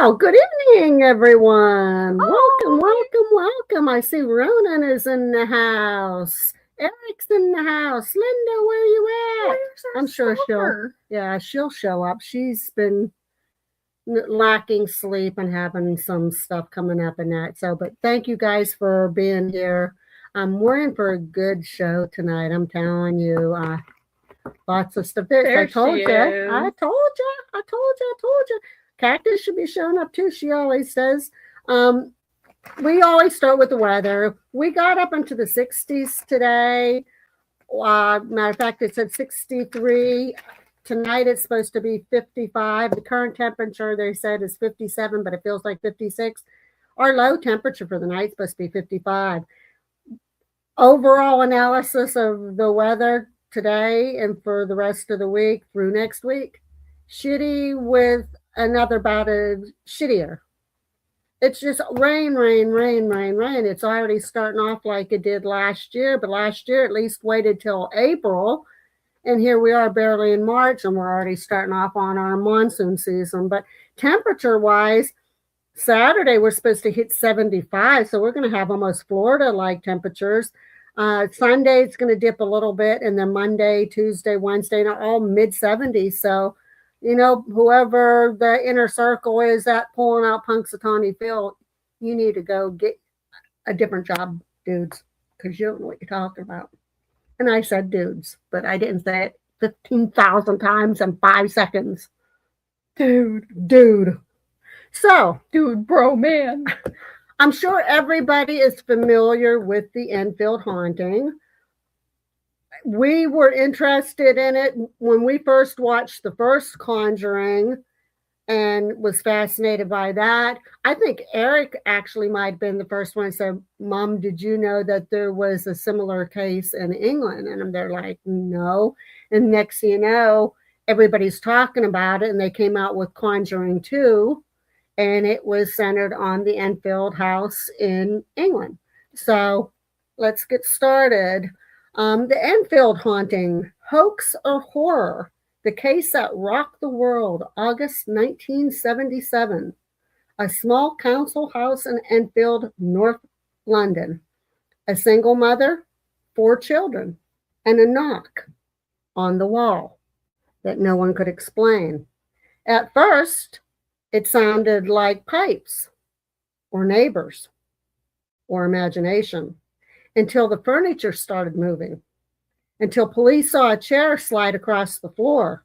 Well, good evening, everyone. Welcome, Oh, welcome, welcome. I see Ronan is in the house. Eric's in the house. Linda, where you at? where's our I'm sure stalker? she'll show up. She's been lacking sleep and having some stuff coming up and that. So, but thank you guys for being here. We're in for a good show tonight. I'm telling you. Lots of stuff. I There told she you. I is. told you. I told you. I told you. Cactus should be showing up too. She always says. Um, we always start with the weather. We got up into the 60s today. Matter of fact, it said 63. Tonight it's supposed to be 55. The current temperature they said is 57, but it feels like 56. Our low temperature for the night is supposed to be 55. Overall analysis of the weather today and for the rest of the week through next week, shitty with another bout of shittier. It's just rain, rain, rain, rain, rain. It's already starting off like it did last year, but last year at least waited till April. And here we are barely in March and we're already starting off on our monsoon season. But temperature wise, Saturday we're supposed to hit 75, so we're going to have almost Florida like temperatures. Sunday it's going to dip a little bit, and then Monday, Tuesday, Wednesday, all mid 70s. So, whoever the inner circle is that pulling out Punxsutawney Phil, you need to go get a different job, dudes, because you don't know what you're talking about. And I said dudes, but I didn't say it 15,000 times in 5 seconds. Dude. So, Dude, bro, man. I'm sure everybody is familiar with the Enfield haunting. We were interested in it when we first watched the first Conjuring and was fascinated by that. I think Eric actually might have been the first one to say, Mom, did you know that there was a similar case in England? And they're like, no. And next thing you know, everybody's talking about it, and they came out with Conjuring 2, and it was centered on the Enfield house in England. So let's get started. The Enfield haunting, hoax or horror? The case that rocked the world, August 1977. A small council house in Enfield, North London. A single mother, 4 children, and a knock on the wall that no one could explain. At first, it sounded like pipes or neighbors or imagination until the furniture started moving, until police saw a chair slide across the floor,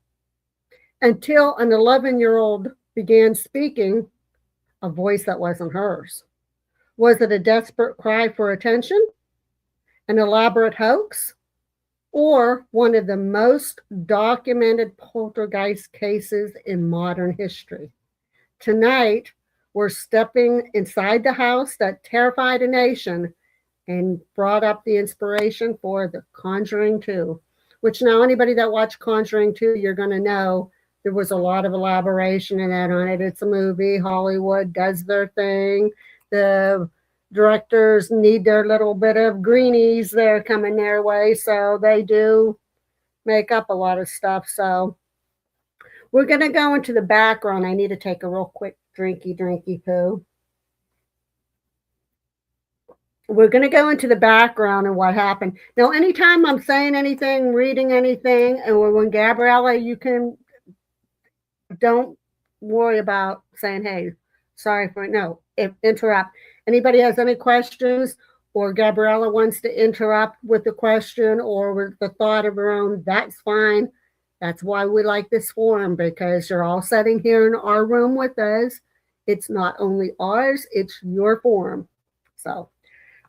until an 11-year-old began speaking a voice that wasn't hers. Was it a desperate cry for attention, an elaborate hoax, or one of the most documented poltergeist cases in modern history? Tonight, we're stepping inside the house that terrified a nation and brought up the inspiration for The Conjuring 2, which now anybody that watched Conjuring 2, you're going to know there was a lot of elaboration in that on it. It's a movie. Hollywood does their thing. The directors need their little bit of greenies there coming their way, so they do make up a lot of stuff. So we're going to go into the background. I need to take a real quick drinky poo. We're going to go into the background and what happened. Now, anytime I'm saying anything, reading anything, and when Gabriella, you can, don't worry about saying, hey, sorry for it. No, interrupt. Anybody has any questions, or Gabriella wants to interrupt with a question or with the thought of her own, that's fine. That's why we like this forum, because you're all sitting here in our room with us. It's not only ours, it's your forum. So,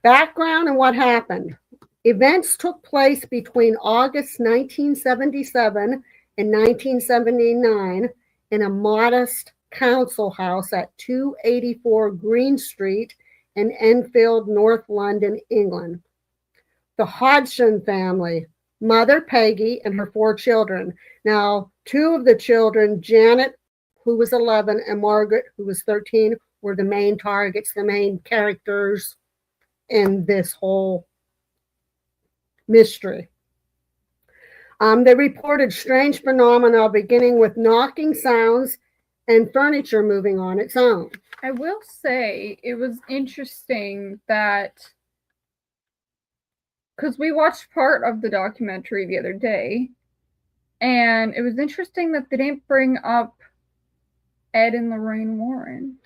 background and what happened. Events took place between August 1977 and 1979 in a modest council house at 284 Green Street in Enfield, North London, England. The Hodgson family, mother Peggy and her 4 children. Now, 2 of the children, Janet, who was 11, and Margaret, who was 13, were the main targets, the main characters in this whole mystery. They reported strange phenomena beginning with knocking sounds and furniture moving on its own. I will say it was interesting that, because we watched part of the documentary the other day, and it was interesting that they didn't bring up Ed and Lorraine Warren.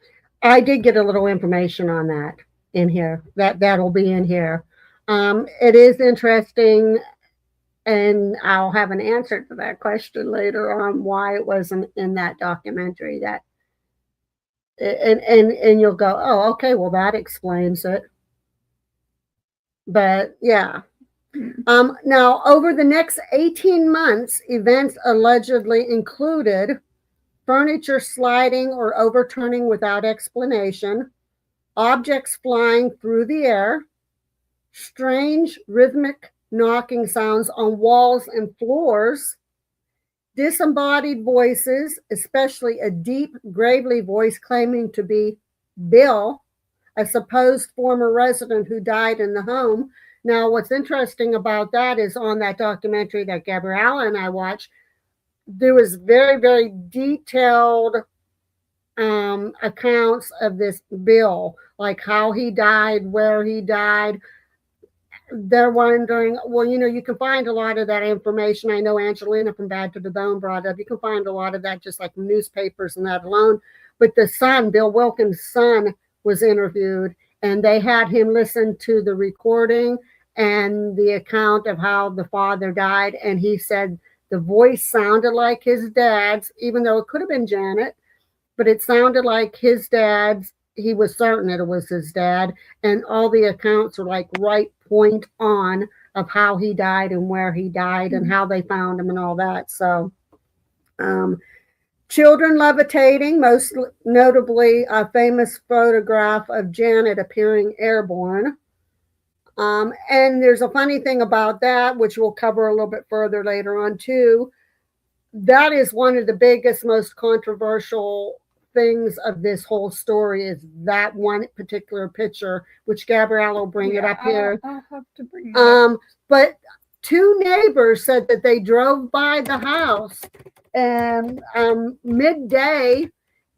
I did get a little information on that in here. That'll be in here. It is interesting, and I'll have an answer to that question later on why it wasn't in that documentary. That and you'll go, oh, okay, well that explains it. But yeah. Now, over the next 18 months, events allegedly included furniture sliding or overturning without explanation, objects flying through the air, strange rhythmic knocking sounds on walls and floors, disembodied voices, especially a deep, gravely voice claiming to be Bill, a supposed former resident who died in the home. Now, what's interesting about that is on that documentary that Gabriella and I watched, there was very, very detailed accounts of this Bill, like how he died, where he died. They're wondering, well, you can find a lot of that information. I know Angelina from Bad to the Bone brought up. You can find a lot of that just like newspapers and that alone. But the son, Bill Wilkins' son, was interviewed, and they had him listen to the recording and the account of how the father died. And he said the voice sounded like his dad's, even though it could have been Janet, but it sounded like his dad's. He was certain that it was his dad. And all the accounts are like right point on of how he died and where he died and how they found him and all that. So, children levitating, most notably a famous photograph of Janet appearing airborne. And there's a funny thing about that, which we'll cover a little bit further later on too. That is one of the biggest, most controversial things of this whole story, is that one particular picture, which Gabrielle will bring it up here. I'll have to bring it up. But two neighbors said that they drove by the house and midday,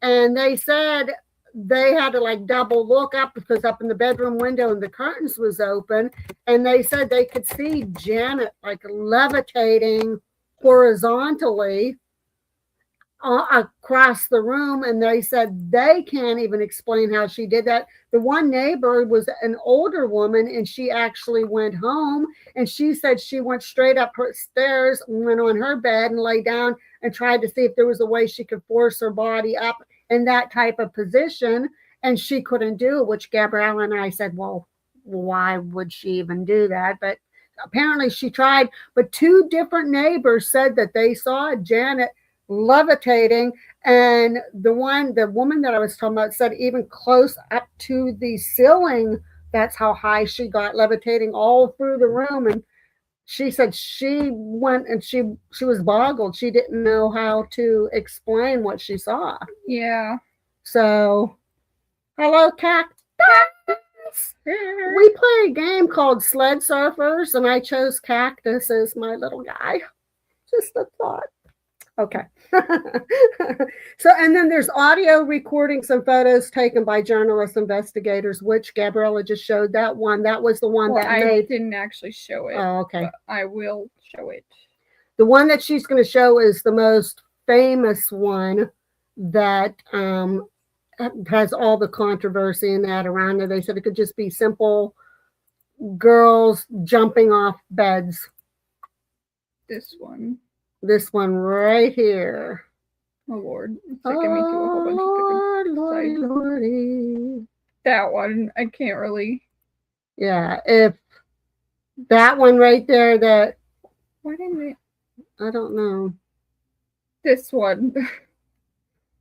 and they said they had to like double look up because up in the bedroom window and the curtains was open, and they said they could see Janet like levitating horizontally across the room, and they said they can't even explain how she did that. The one neighbor was an older woman, and she actually went home, and she said she went straight up her stairs and went on her bed and lay down and tried to see if there was a way she could force her body up in that type of position, and she couldn't do it, which Gabrielle and I said, well, why would she even do that? But apparently she tried. But two different neighbors said that they saw Janet levitating, and the woman that I was talking about said even close up to the ceiling, that's how high she got, levitating all through the room. And she said she went and she was boggled. She didn't know how to explain what she saw. Yeah. So, hello, cactus. We play a game called Sled Surfers, and I chose Cactus as my little guy. Just a thought. Okay. So, and then there's audio recordings and photos taken by journalist investigators, which Gabriella just showed that one. That was the one that I didn't actually show it. Oh, okay. But I will show it. The one that she's going to show is the most famous one that has all the controversy and that around it. They said it could just be simple girls jumping off beds. This one. This one right here. Oh, Lord. It's taking me to a whole bunch of different sites. Lordy. That one, I can't really. Yeah, if that one right there, that. Why didn't it? I don't know. This one.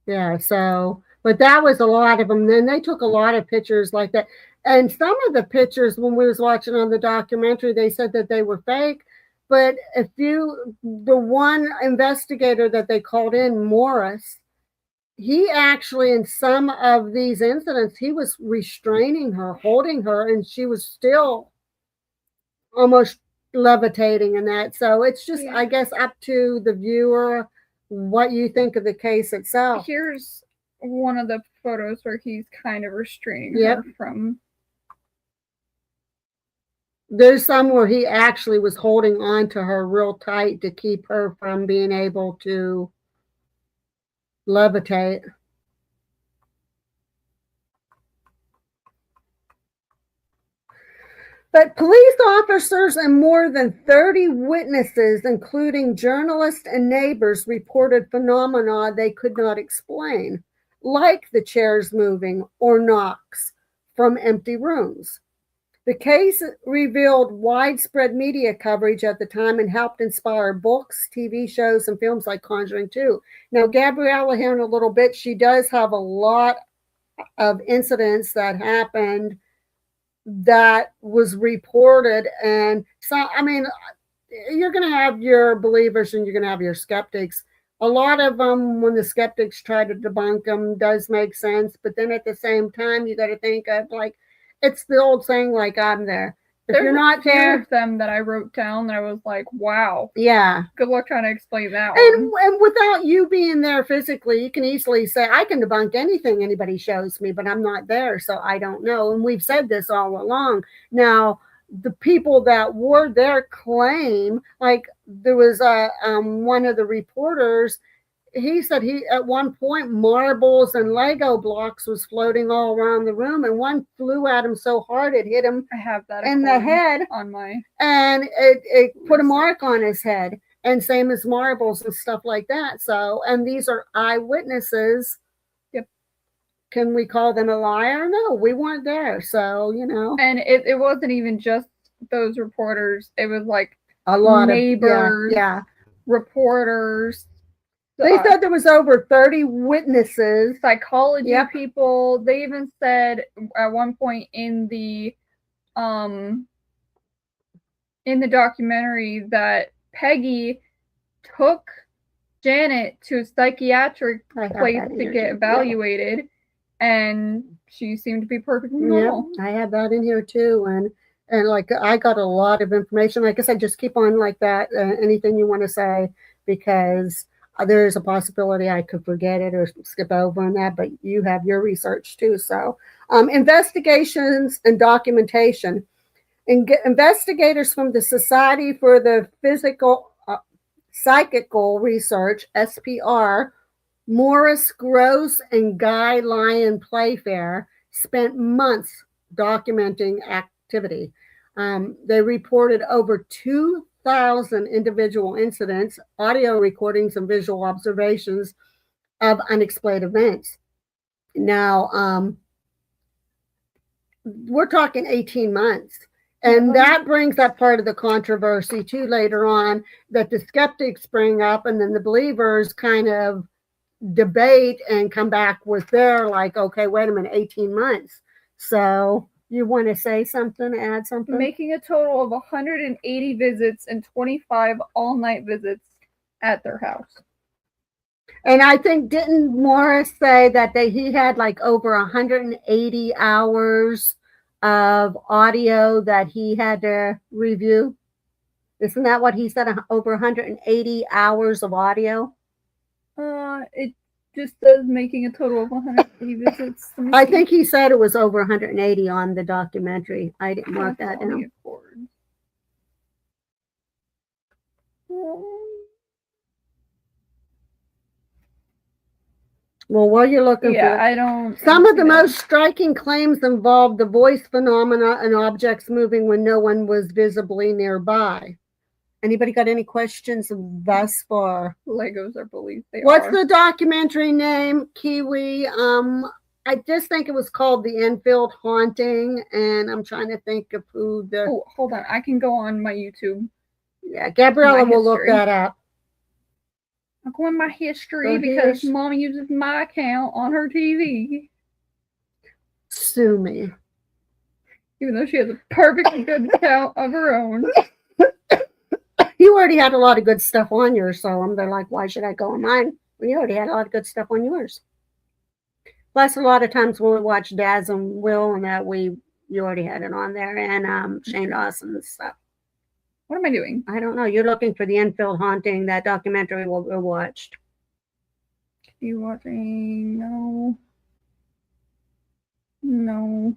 Yeah, so, but that was a lot of them. Then they took a lot of pictures like that. And some of the pictures, when we was watching on the documentary, they said that they were fake. But the one investigator that they called in, Morris, he actually, in some of these incidents, he was restraining her, holding her, and she was still almost levitating in that. So it's just, I guess, up to the viewer what you think of the case itself. Here's one of the photos where he's kind of restraining Yep. her from. There's some where he actually was holding on to her real tight to keep her from being able to levitate. But police officers and more than 30 witnesses, including journalists and neighbors, reported phenomena they could not explain, like the chairs moving or knocks from empty rooms. The case revealed widespread media coverage at the time and helped inspire books, TV shows, and films like Conjuring 2. Now, Gabriella, here in a little bit, she does have a lot of incidents that happened that was reported. And so, I mean, you're going to have your believers and you're going to have your skeptics. A lot of them, when the skeptics try to debunk them, does make sense. But then at the same time, you got to think of, like, it's the old saying, like, I'm there. If you're not there, of them that I wrote down that I was like, wow. Yeah. Good luck trying to explain that And one. without you being there physically, you can easily say, I can debunk anything anybody shows me, but I'm not there, so I don't know. And we've said this all along. Now, the people that were there claim, like there was one of the reporters, he said he at one point marbles and Lego blocks was floating all around the room, and one flew at him so hard it hit him I have that in the head on my, and it put a mark on his head, and same as marbles and stuff like that. So, and these are eyewitnesses. Yep. Can we call them a liar? No, we weren't there. So, you know. And it wasn't even just those reporters. It was like a lot neighbors, of yeah. reporters. They said there was over 30 witnesses. Psychology people. They even said at one point in the documentary that Peggy took Janet to a psychiatric place to get evaluated, and she seemed to be perfectly normal. I had that in here too, and like I got a lot of information. Like I said, just keep on like that. Anything you want to say, because there is a possibility I could forget it or skip over on that, but you have your research too. So, investigations and documentation. Investigators from the Society for the Psychical Research, SPR, Morris Gross and Guy Lyon Playfair spent months documenting activity. They reported over 2,000 individual incidents, audio recordings, and visual observations of unexplained events. Now, we're talking 18 months. And that brings up part of the controversy too later on, that the skeptics bring up, and then the believers kind of debate and come back with their, like, okay, wait a minute, 18 months. So you want to say something, add something? Making a total of 180 visits and 25 all-night visits at their house. And I think, didn't Morris say that he had like over 180 hours of audio that he had to review? Isn't that what he said? Over 180 hours of audio? It just says making a total of 180 visits. I think he said it was over 180 on the documentary. I didn't mark that down. Well, while you're looking for it, I don't. Some of the most striking claims involved the voice phenomena and objects moving when no one was visibly nearby. Anybody got any questions thus far? Legos are believed they What's the documentary name, Kiwi? I just think it was called The Enfield Haunting, and I'm trying to think of who the... Oh, hold on. I can go on my YouTube. Yeah, Gabriella will look that up. I'll go on my history because Mom uses my account on her TV. Sue me. Even though she has a perfectly good account of her own. You already had a lot of good stuff on yours, so they're like, why should I go on mine? Well, you already had a lot of good stuff on yours. Plus, a lot of times when we watch Daz and Will and that, you already had it on there, and Shane Dawson and stuff. What am I doing? I don't know. You're looking for The Enfield Haunting, that documentary we watched. You watching? No. No.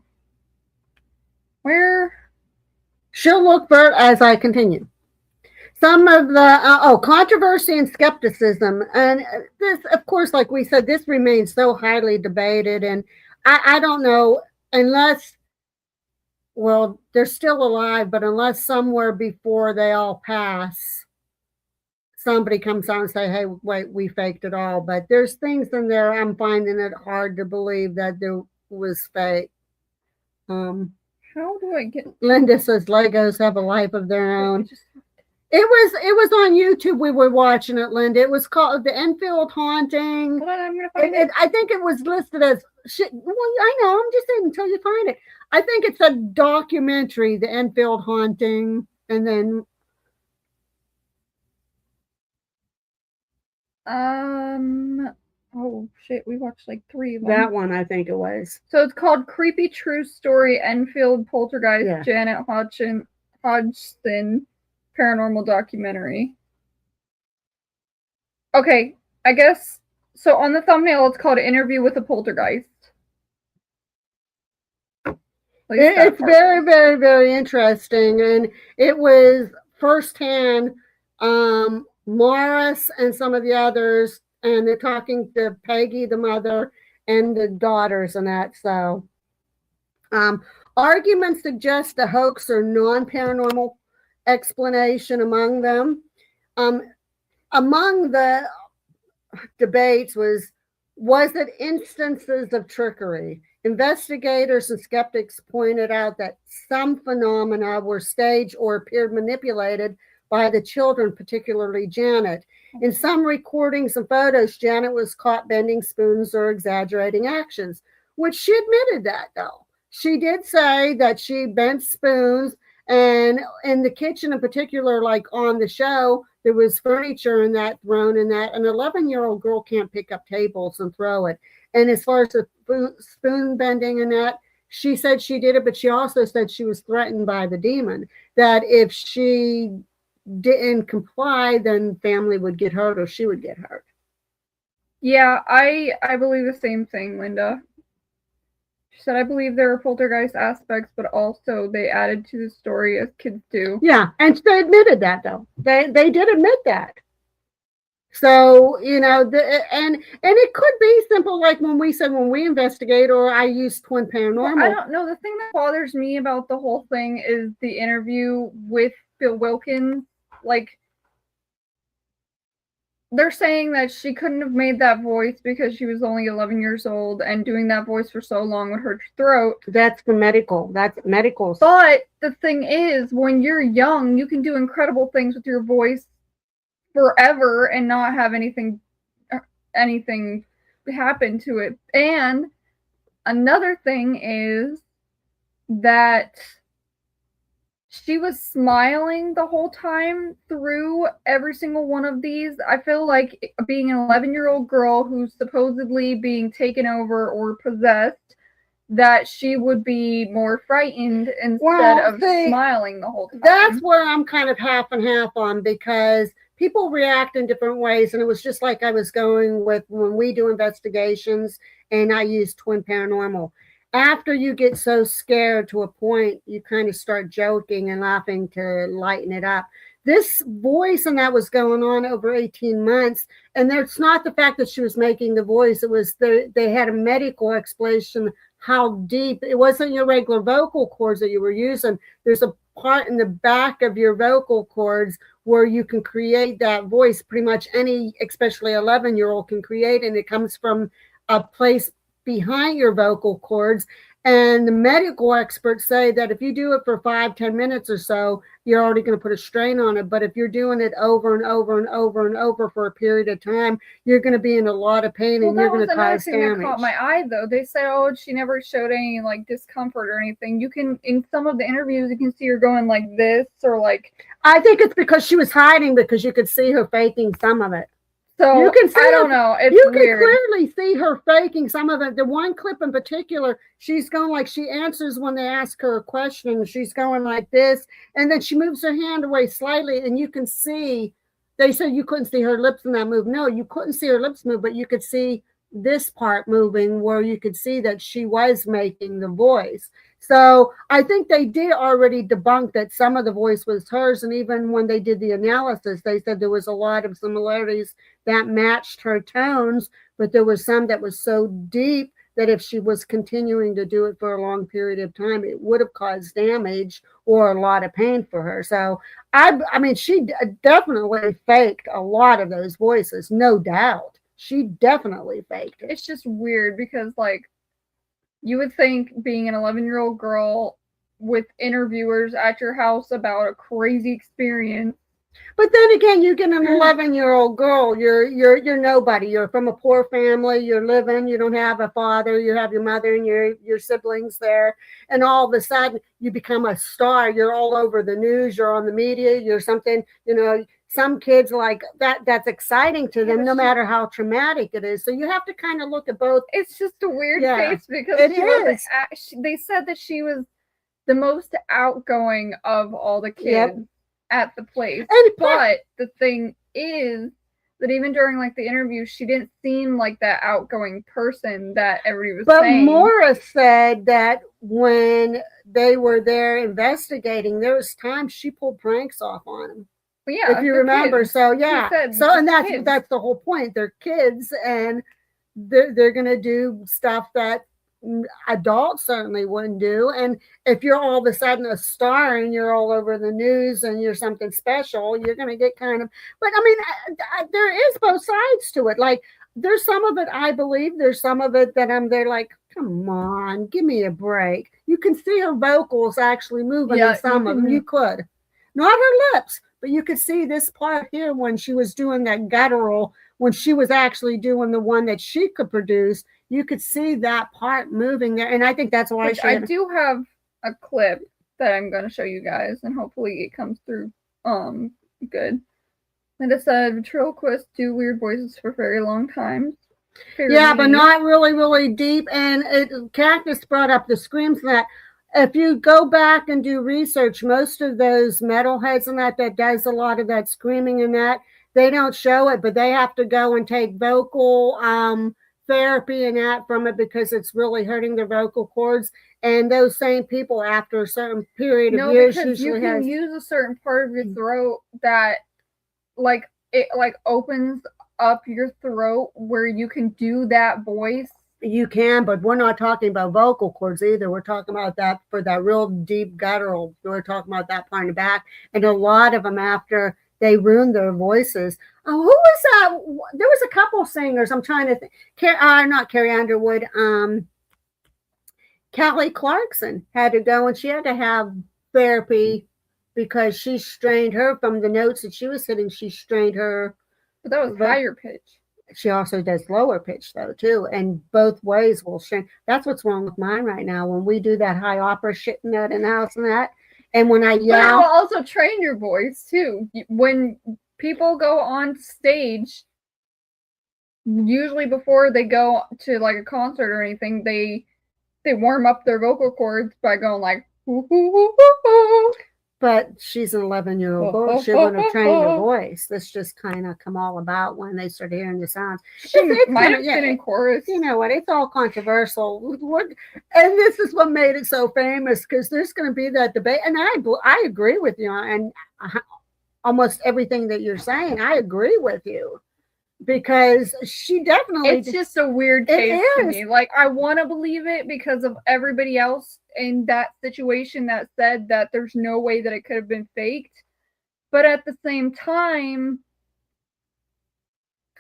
Where? She'll look for it as I continue. Some of the controversy and skepticism, and this, of course, like we said, this remains so highly debated, and I don't know unless, well, they're still alive, but unless somewhere before they all pass, somebody comes out and say, "Hey, wait, we faked it all." But there's things in there I'm finding it hard to believe that there was fake. How do I get? Linda says Legos have a life of their own. It was on YouTube. We were watching it, Linda. It was called The Enfield Haunting. Hold on, I'm gonna find it. I think it was listed as shit. Well, I know. I'm just saying until you find it. I think it's a documentary, The Enfield Haunting, and then oh shit, we watched like 3 of them. that one. I think it was. So it's called Creepy True Story Enfield Poltergeist, Yeah. Janet Hodgson Paranormal Documentary. Okay, I guess so. On the thumbnail, it's called Interview with a Poltergeist. It's very, very, very interesting, and it was firsthand. Morris and some of the others, and they're talking to Peggy, the mother, and the daughters, and that. So, arguments suggest a hoax or non-paranormal explanation among them. Among the debates was it instances of trickery? Investigators and skeptics pointed out that some phenomena were staged or appeared manipulated by the children, particularly Janet. In some recordings and photos, Janet was caught bending spoons or exaggerating actions, which she admitted that, though. She did say that she bent spoons, and in the kitchen in particular, like on the show, there was furniture in that thrown in that. An 11-year-old girl can't pick up tables and throw it. And as far as the spoon bending and that, she said she did it, but she also said she was threatened by the demon, that if she didn't comply, then family would get hurt or she would get hurt. Yeah, I believe the same thing, Linda. She said, I believe there are poltergeist aspects, but also they added to the story as kids do. Yeah, and they admitted that, though. They did admit that. So, you know, and it could be simple, like when we said when we investigate, or I use Twin Paranormal. Well, I don't know. The thing that bothers me about the whole thing is the interview with Bill Wilkins. Like, they're saying that she couldn't have made that voice because she was only 11 years old, and doing that voice for so long would hurt your throat. That's for medical. That's medical. But the thing is, when you're young, you can do incredible things with your voice forever and not have anything happen to it. And another thing is that she was smiling the whole time through every single one of these. I feel like being an 11-year-old girl who's supposedly being taken over or possessed, that she would be more frightened instead of smiling the whole time. That's where I'm kind of half and half on, because people react in different ways. And it was just like I was going with when we do investigations and I use Twin Paranormal. After you get so scared to a point, you kind of start joking and laughing to lighten it up. This voice and that was going on over 18 months. And it's not the fact that she was making the voice. It was they had a medical explanation how deep. It wasn't your regular vocal cords that you were using. There's a part in the back of your vocal cords where you can create that voice. Pretty much any, especially 11-year-old, can create, and it comes from a place behind your vocal cords. And the medical experts say that if you do it for 5-10 minutes or so, you're already going to put a strain on it. But if you're doing it over and over and over and over for a period of time, you're going to be in a lot of pain, and you're going to cause damage. That caught my eye, though. They said, oh, she never showed any like discomfort or anything. You can, in some of the interviews, you can see her going like this, or like. I think it's because she was hiding, because you could see her faking some of it. So you can see I don't know. It's you weird. Can clearly see her faking some of it. The one clip in particular, she's going like, she answers when they ask her a question. She's going like this, and then she moves her hand away slightly, and you can see they said you couldn't see her lips in that move. No, you couldn't see her lips move, but you could see this part moving where you could see that she was making the voice. So I think they did already debunk that some of the voice was hers. And even when they did the analysis, they said there was a lot of similarities that matched her tones, but there was some that was so deep that if she was continuing to do it for a long period of time, it would have caused damage or a lot of pain for her. So I mean, she definitely faked a lot of those voices, no doubt. She definitely faked it. It's just weird because, like, you would think being an 11-year-old girl with interviewers at your house about a crazy experience. But then again, you get an 11-year-old girl. You're nobody. You're from a poor family. You're living. You don't have a father. You have your mother and your siblings there. And all of a sudden, you become a star. You're all over the news. You're on the media. You're something. You know, some kids like that. That's exciting to them, no matter how traumatic it is. So you have to kind of look at both. It's just a weird case because they said that she was the most outgoing of all the kids. Yep. At the place. But the thing is that even during like the interview, she didn't seem like that outgoing person that everybody was saying. But Morris said that when they were there investigating, there was times she pulled pranks off on them. Well, yeah, if you remember. Kids. So yeah. So and that's the whole point. They're kids and they're gonna do stuff that adults certainly wouldn't do. And if you're all of a sudden a star and you're all over the news and you're something special, you're going to get kind of, but I mean, there is both sides to it. Like there's some of it, I believe there's some of it that I'm there like, come on, give me a break. You can see her vocals actually moving in some of them. You could. Not her lips, but you could see this part here when she was doing that guttural, when she was actually doing the one that she could produce. You could see that part moving there. And I think that's why I do have a clip that I'm going to show you guys, and hopefully it comes through good. And it said, ventriloquists do weird voices for very long times. Yeah, but not really, really deep. And Cactus brought up the screams that if you go back and do research, most of those metalheads and that does a lot of that screaming and that, they don't show it, but they have to go and take vocal therapy and that from it because it's really hurting their vocal cords. And those same people after a certain period of years usually you can use a certain part of your throat that like it like opens up your throat where you can do that voice. You can, but we're not talking about vocal cords either. We're talking about that for that real deep guttural. We're talking about that part in the back. And a lot of them after they ruined their voices. Who was that? There was a couple singers. I'm trying to think. Not Carrie Underwood. Kelly Clarkson had to go and she had to have therapy because she strained her from the notes that she was hitting. She strained her. But that was higher pitch. She also does lower pitch though too, and both ways will strain. That's what's wrong with mine right now. When we do that high opera shit in that in the house and that, and when I yell, but it'll also train your voice too. When people go on stage, usually before they go to like a concert or anything, they warm up their vocal cords by going like hoo, hoo, hoo, hoo, hoo. But she's an 11-year-old girl. She wouldn't have trained her voice. This just kind of come all about when they start hearing the sounds. She might have been in chorus. You know what? It's all controversial. And this is what made it so famous because there's going to be that debate. And I agree with you. And almost everything that you're saying, I agree with you. Because she definitely... It's just a weird case to me. Like, I want to believe it because of everybody else in that situation that said that there's no way that it could have been faked. But at the same time,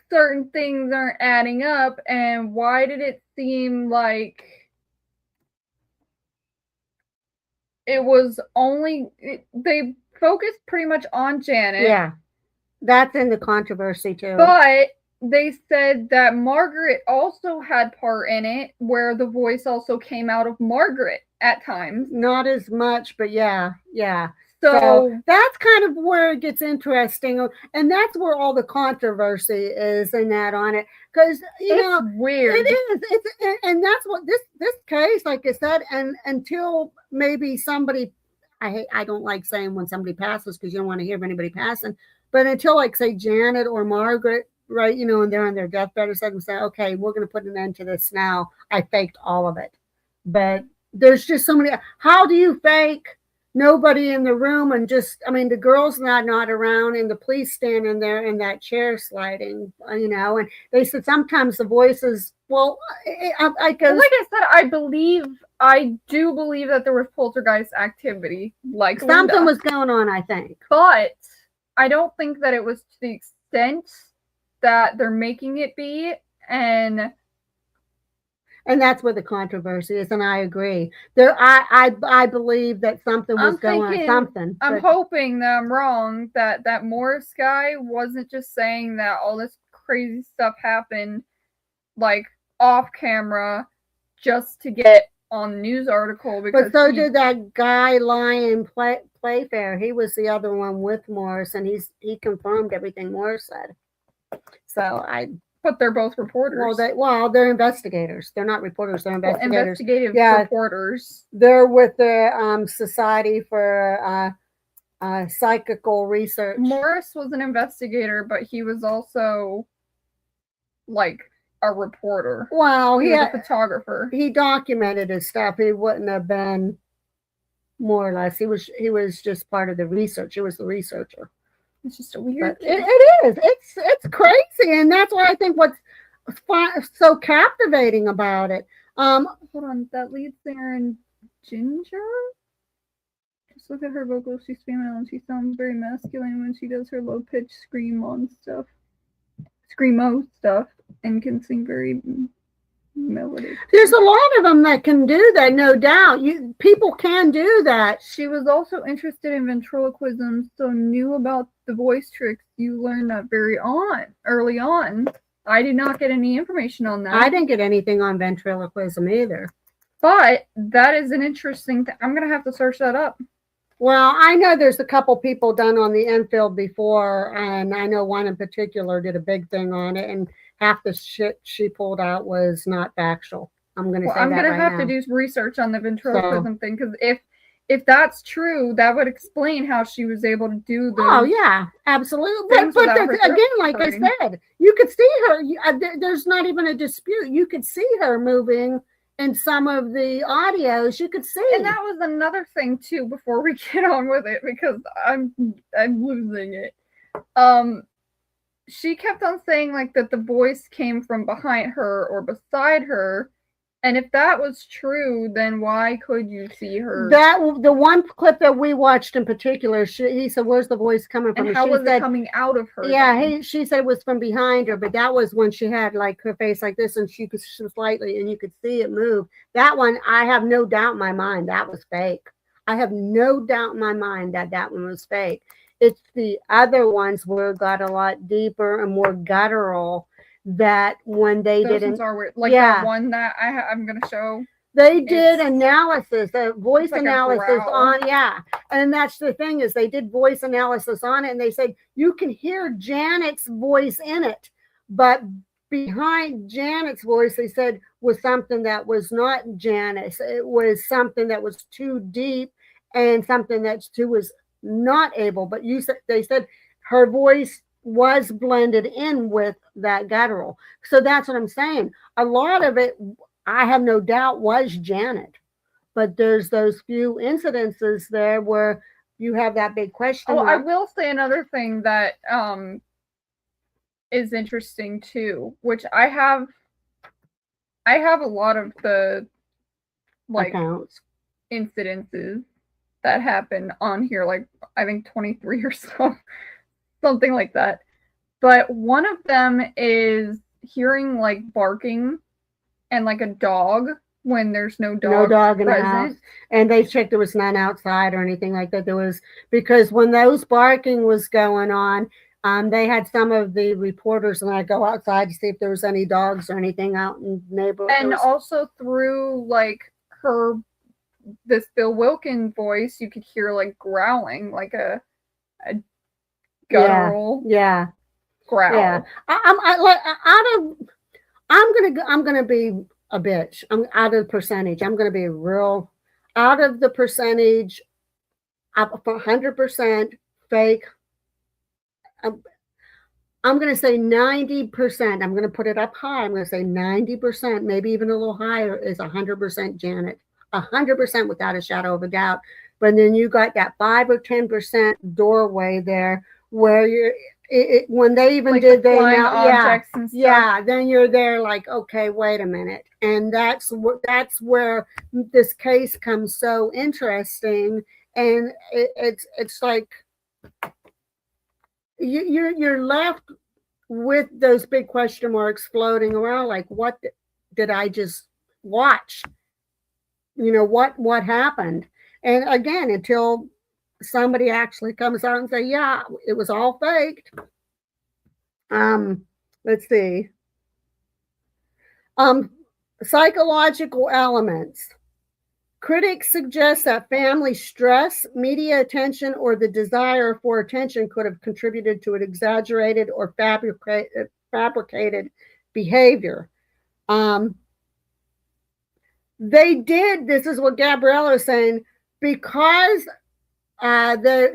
certain things aren't adding up. And why did it seem like it was only... They focused pretty much on Janet. Yeah. That's in the controversy too. But they said that Margaret also had part in it, where the voice also came out of Margaret at times. Not as much, but yeah. So that's kind of where it gets interesting, and that's where all the controversy is in that on it, because it's weird. It is. It's and that's what this case, like I said, and until maybe somebody. I don't like saying when somebody passes because you don't want to hear of anybody passing. But until, like, say, Janet or Margaret, right, and they're on their deathbed or something, say, okay, we're going to put an end to this now. I faked all of it. But there's just so many. How do you fake nobody in the room and just, I mean, the girl's not around and the police standing there in that chair sliding, and they said sometimes the voices, well, I guess. Well, like I said, I do believe that there was poltergeist activity, like Something Linda, was going on, I think. but I don't think that it was to the extent that they're making it be, and that's where the controversy is, and I agree. I believe that something was going on. Something. I'm hoping that I'm wrong. That Morris guy wasn't just saying that all this crazy stuff happened, like off camera, just to get on the news article. Because but so did that guy Lion Playfair. He was the other one with Morris, and he confirmed everything Morris said. So But they're both reporters. They're investigators. They're not reporters. They're investigators. Investigative reporters. They're with the Society for Psychical Research. Morris was an investigator, but he was also like a reporter. Well, he was a photographer. He documented his stuff. He wouldn't have been, more or less. He was just part of the research. He was the researcher. It's just a weird. It is. It's crazy, and that's why I think what's so captivating about it. Hold on, that lead singer in Ginger. Just look at her vocals. She's female, and she sounds very masculine when she does her low pitched screamo stuff, and can sing very melodic. There's a lot of them that can do that, no doubt. People can do that. She was also interested in ventriloquism, so knew about the voice tricks. You learned that early on. I did not get any information on that. I didn't get anything on ventriloquism either. But that is an interesting thing. I'm going to have to search that up. Well, I know there's a couple people done on the Enfield before, and I know one in particular did a big thing on it, and half the shit she pulled out was not factual. I'm going to say that right now. I'm going to have to do research on the ventriloquism thing, because if that's true, that would explain how she was able to do the. Oh yeah, absolutely. But again, like I said, you could see her. There's not even a dispute. You could see her moving in some of the audios. You could see. And that was another thing too. Before we get on with it, because I'm losing it. She kept on saying like that the voice came from behind her or beside her. And if that was true, then why could you see her? The one clip that we watched in particular, he said, "Where's the voice coming from?" And how was it coming out of her? Yeah, she said it was from behind her, but that was when she had like her face like this, and she could slightly, and you could see it move. That one, I have no doubt in my mind that was fake. I have no doubt in my mind that one was fake. It's the other ones where it got a lot deeper and more guttural. That when they didn't, are weird. Like that one that I'm gonna show. They did analysis, voice analysis on, and that's the thing is they did voice analysis on it, and they said you can hear Janet's voice in it, but behind Janet's voice, they said was something that was not Janet's. It was something that was too deep and something that she was not able. But they said her voice was blended in with that guttural. So that's what I'm saying. A lot of it, I have no doubt, was Janet. But there's those few incidences there where you have that big question. Oh, I will say another thing that is interesting too, which I have a lot of the like accounts, incidences that happen on here, like I think 23 or so. Something like that. But one of them is hearing like barking and like a dog when there's no dog in the house. And they checked there was none outside or anything like that. There was, because when those barking was going on, they had some of the reporters and I go outside to see if there was any dogs or anything out in the neighborhood. And also through like this Bill Wilkins voice, you could hear like growling, like a guttural growl. Yeah, I'm gonna be a bitch. I'm out of the percentage. I'm gonna be real out of the percentage. 100% fake. I'm going to say 90%. I'm going to put it up high. I'm going to say 90%, maybe even a little higher, is 100% Janet. 100% without a shadow of a doubt. But then you got that 5 or 10% doorway there where when they even Like did the they flying now, objects and stuff. yeah, then you're there like, okay, wait a minute. And that's where this case comes so interesting. And it's like you're left with those big question marks floating around, like, what did I just watch? What happened? And again, until somebody actually comes out and say, yeah, it was all faked. Let's see. Psychological elements. Critics suggest that family stress, media attention, or the desire for attention could have contributed to an exaggerated or fabricated behavior. They did, this is what Gabriella is saying, because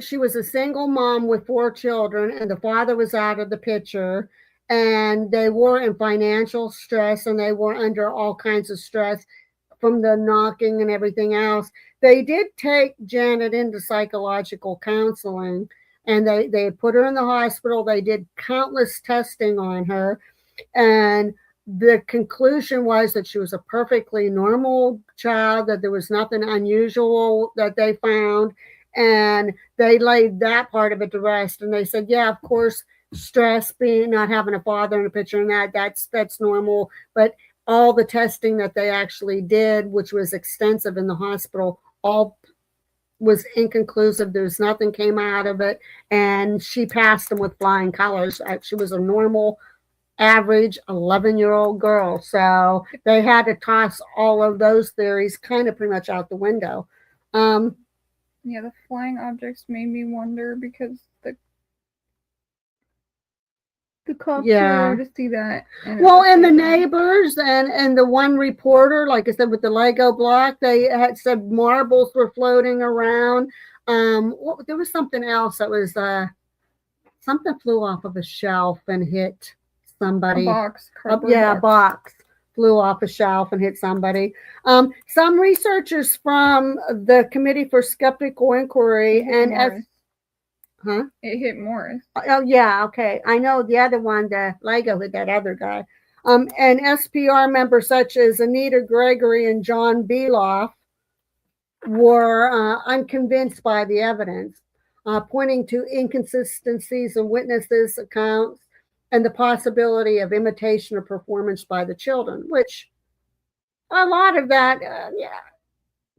she was a single mom with 4 children and the father was out of the picture, and they were in financial stress and they were under all kinds of stress from the knocking and everything else. They did take Janet into psychological counseling, and they put her in the hospital. They did countless testing on her, and the conclusion was that she was a perfectly normal child, that there was nothing unusual that they found, and they laid that part of it to rest. And they said, yeah, of course, stress, being not having a father in the picture, and that's normal, but all the testing that they actually did, which was extensive in the hospital, all was inconclusive. There's nothing came out of it, and she passed them with flying colors. She was a normal, average 11-year-old girl. So they had to toss all of those theories kind of pretty much out the window. Yeah, the flying objects made me wonder because the cops were there to see that. And the neighbors and the one reporter, like I said, with the Lego block, they had said marbles were floating around. There was something else that was something flew off of a shelf and hit somebody. A box. A box flew off a shelf and hit somebody. Some researchers from the Committee for Skeptical Inquiry It hit Morris. Oh, yeah, okay. I know the other one, the Lego with that other guy. And SPR members such as Anita Gregory and John Beloff were unconvinced by the evidence, pointing to inconsistencies in witnesses' accounts and the possibility of imitation or performance by the children, which a lot of that,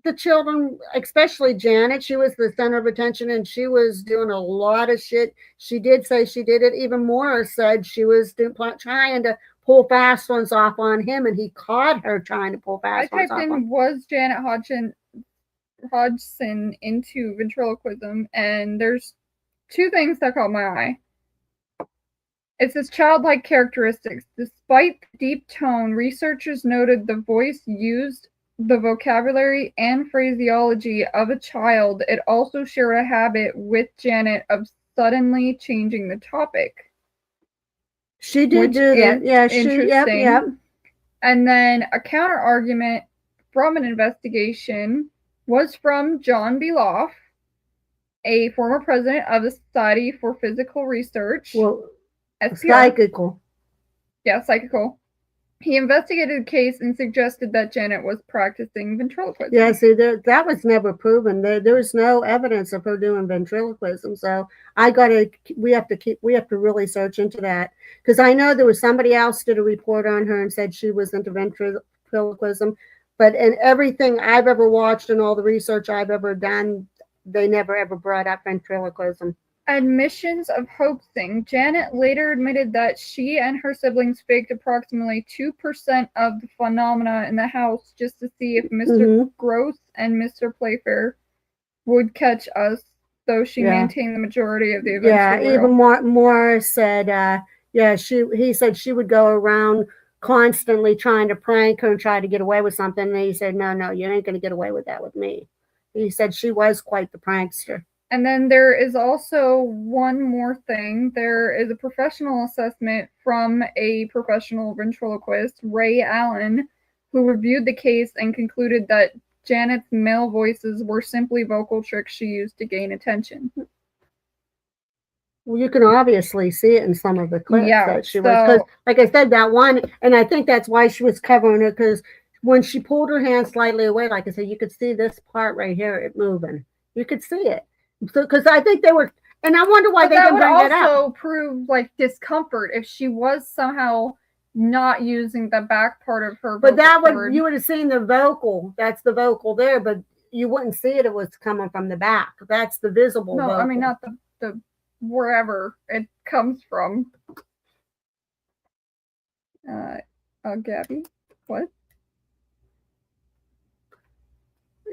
the children, especially Janet, she was the center of attention and she was doing a lot of shit. She did say she did it. Even Morris said she was trying to pull fast ones off on him, and he caught her trying to pull fast ones off. I typed in, was Janet Hodgson into ventriloquism, and there's 2 things that caught my eye. It says childlike characteristics. Despite the deep tone, researchers noted the voice used the vocabulary and phraseology of a child. It also shared a habit with Janet of suddenly changing the topic. She did do that. Yeah, interesting. Yep. And then a counter argument from an investigation was from John Beloff, a former president of the Society for Physical Research. Well, psychical. Yeah, psychical. He investigated the case and suggested that Janet was practicing ventriloquism. Yeah, see, that was never proven. There was no evidence of her doing ventriloquism. So we have to really search into that, because I know there was somebody else did a report on her and said she was into ventriloquism, but in everything I've ever watched and all the research I've ever done, they never ever brought up ventriloquism. Admissions of hoaxing. Janet later admitted that she and her siblings faked approximately 2% of the phenomena in the house just to see if Mr. Gross and Mr. Playfair would catch us, though she maintained the majority of the events. Yeah, even Morris said, he said she would go around constantly trying to prank her and try to get away with something. And he said, no, you ain't going to get away with that with me. He said she was quite the prankster. And then there is also one more thing. There is a professional assessment from a professional ventriloquist, Ray Allen, who reviewed the case and concluded that Janet's male voices were simply vocal tricks she used to gain attention. Well, you can obviously see it in some of the clips that she was, because, like I said, that one, and I think that's why she was covering it, because when she pulled her hand slightly away, like I said, you could see this part right here, it moving. You could see it. So, because I think they were, and I wonder why they didn't bring that up. That would also prove like discomfort if she was somehow not using the back part of her. But that would, you would have seen the vocal. That's the vocal there, but you wouldn't see it. It was coming from the back. That's the visible. No, vocal. I mean not the wherever it comes from. Gabby, what?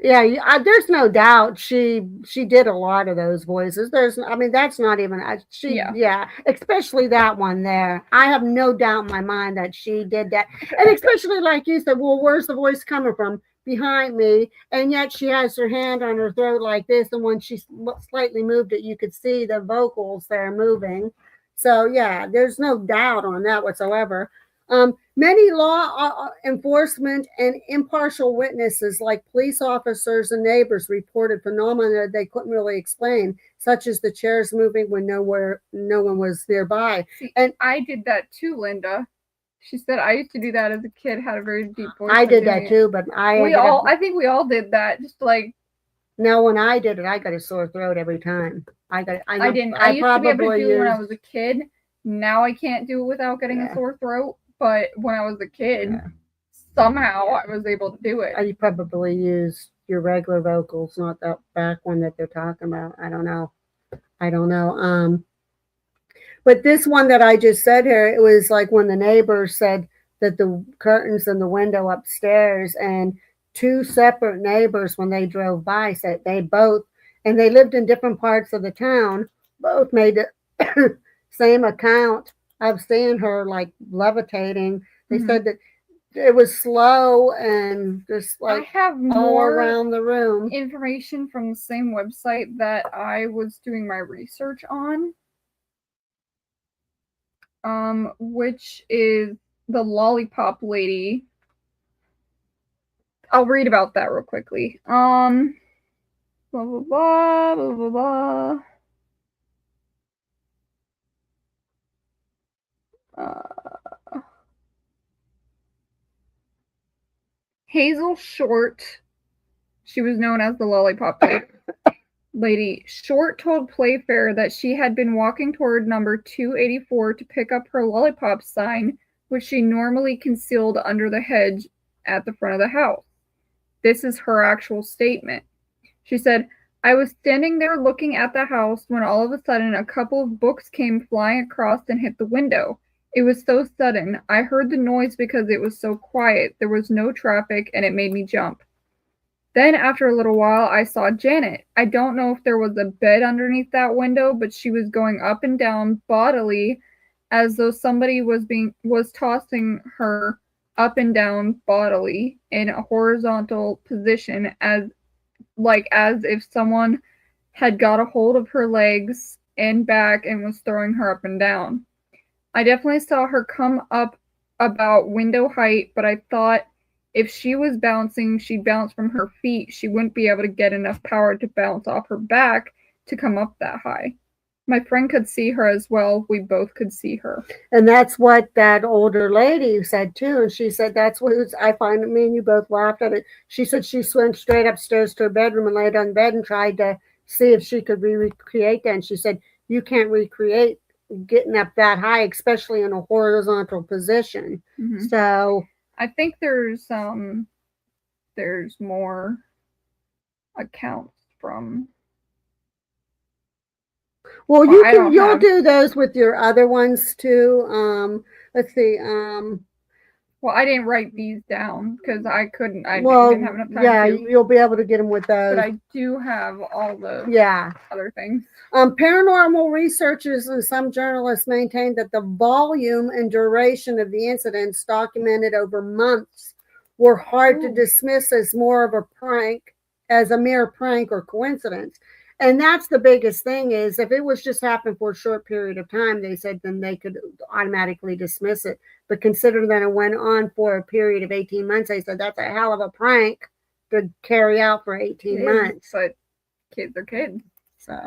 Yeah, there's no doubt she did a lot of those voices. I mean, that's not even yeah, especially that one there. I have no doubt in my mind that she did that, and especially like you said, well, where's the voice coming from? Behind me, and yet she has her hand on her throat like this, and when she slightly moved it, you could see the vocals there moving. So yeah, there's no doubt on that whatsoever. Many law enforcement and impartial witnesses, like police officers and neighbors, reported phenomena they couldn't really explain, such as the chairs moving when no one was nearby. And I did that too, Linda. She said I used to do that as a kid. Had a very deep voice. I did that too, but I think we all did that. Just like now, when I did it, I got a sore throat every time. I didn't. I used to be able to do it when I was a kid. Now I can't do it without getting a sore throat. But when I was a kid, somehow I was able to do it. You probably used your regular vocals, not that back one that they're talking about. I don't know. But this one that I just said here, it was like when the neighbors said that the curtains in the window upstairs, and two separate neighbors, when they drove by, said they both, and they lived in different parts of the town, both made the same account of seeing her like levitating. They said that it was slow and just like I have all around the room. Information from the same website that I was doing my research on, which is the Lollipop Lady. I'll read about that real quickly. Blah blah blah blah blah blah. Hazel Short, she was known as the Lollipop Lady. Short told Playfair that she had been walking toward number 284 to pick up her lollipop sign, which she normally concealed under the hedge at the front of the house. This is her actual statement. She said, "I was standing there looking at the house when all of a sudden a couple of books came flying across and hit the window. It was so sudden. I heard the noise because it was so quiet. There was no traffic and it made me jump. Then after a little while, I saw Janet. I don't know if there was a bed underneath that window, but she was going up and down bodily as though somebody was tossing her up and down bodily in a horizontal position as if someone had got a hold of her legs and back and was throwing her up and down. I definitely saw her come up about window height, but I thought if she was bouncing, she'd bounce from her feet. She wouldn't be able to get enough power to bounce off her back to come up that high. My friend could see her as well. We both could see her." And that's what that older lady said too. And she said, that's what I find. Me and you both laughed at it. She said she went straight upstairs to her bedroom and laid on bed and tried to see if she could recreate that. And she said, you can't recreate getting up that high, especially in a horizontal position. So I think there's more accounts from. Well, you'll do those with your other ones too. Let's see. Well, I didn't write these down because I couldn't. I didn't have enough time. Yeah, you'll be able to get them with those. But I do have all the other things. Paranormal researchers and some journalists maintain that the volume and duration of the incidents documented over months were hard to dismiss as more of a prank, as a mere prank or coincidence. And that's the biggest thing is if it was just happened for a short period of time, they said then they could automatically dismiss it. But considering that it went on for a period of 18 months, they said that's a hell of a prank to carry out for 18 months. But kids are kids. So.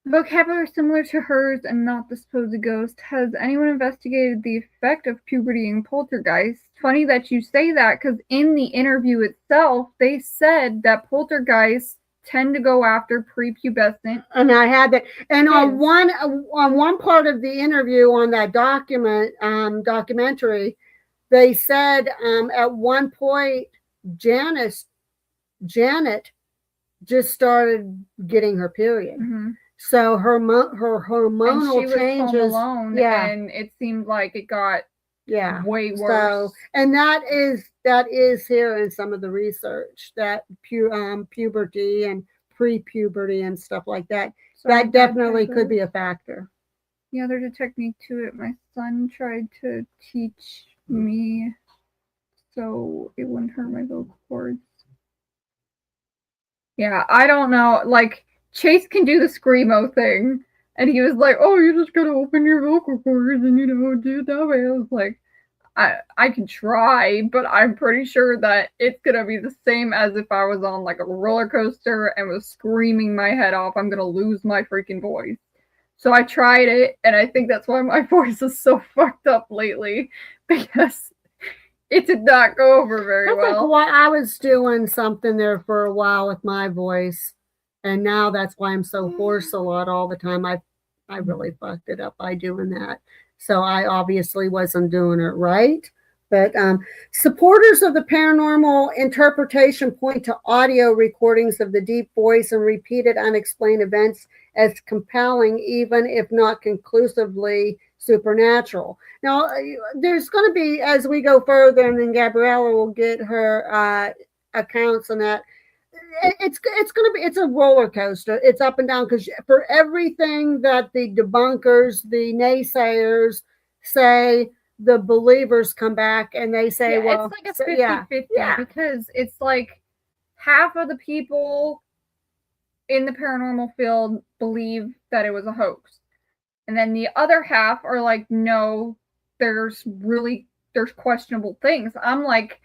Vocabulary similar to hers and not the supposed ghost. Has anyone investigated the effect of puberty and poltergeist? Funny that you say that, because in the interview itself, they said that poltergeists tend to go after prepubescent. And I had that. And on one part of the interview on that documentary, they said at one point Janet just started getting her period. Mm-hmm. So her hormonal and she changes. Was home alone, and it seemed like it got way worse. So, and that is here in some of the research that puberty and pre-puberty and stuff like that. So that definitely could be a factor. Yeah, there's a technique to it. My son tried to teach me so it wouldn't hurt my vocal cords. Yeah, I don't know. Like, Chase can do the screamo thing, and he was like, "Oh, you just gotta open your vocal cords and do it that way." I was like, "I can try, but I'm pretty sure that it's gonna be the same as if I was on like a roller coaster and was screaming my head off. I'm gonna lose my freaking voice." So I tried it, and I think that's why my voice is so fucked up lately, because it did not go over very well. Like I was doing something there for a while with my voice. And now that's why I'm so hoarse a lot all the time. I really fucked it up by doing that. So I obviously wasn't doing it right. But supporters of the paranormal interpretation point to audio recordings of the deep voice and repeated unexplained events as compelling, even if not conclusively supernatural. Now, there's going to be, as we go further, and then Gabriella will get her accounts on that. It's a roller coaster. It's up and down because for everything that the debunkers, the naysayers say, the believers come back and they say, well, it's like a 50-50 because it's like half of the people in the paranormal field believe that it was a hoax. And then the other half are like, no, there's questionable things. I'm like,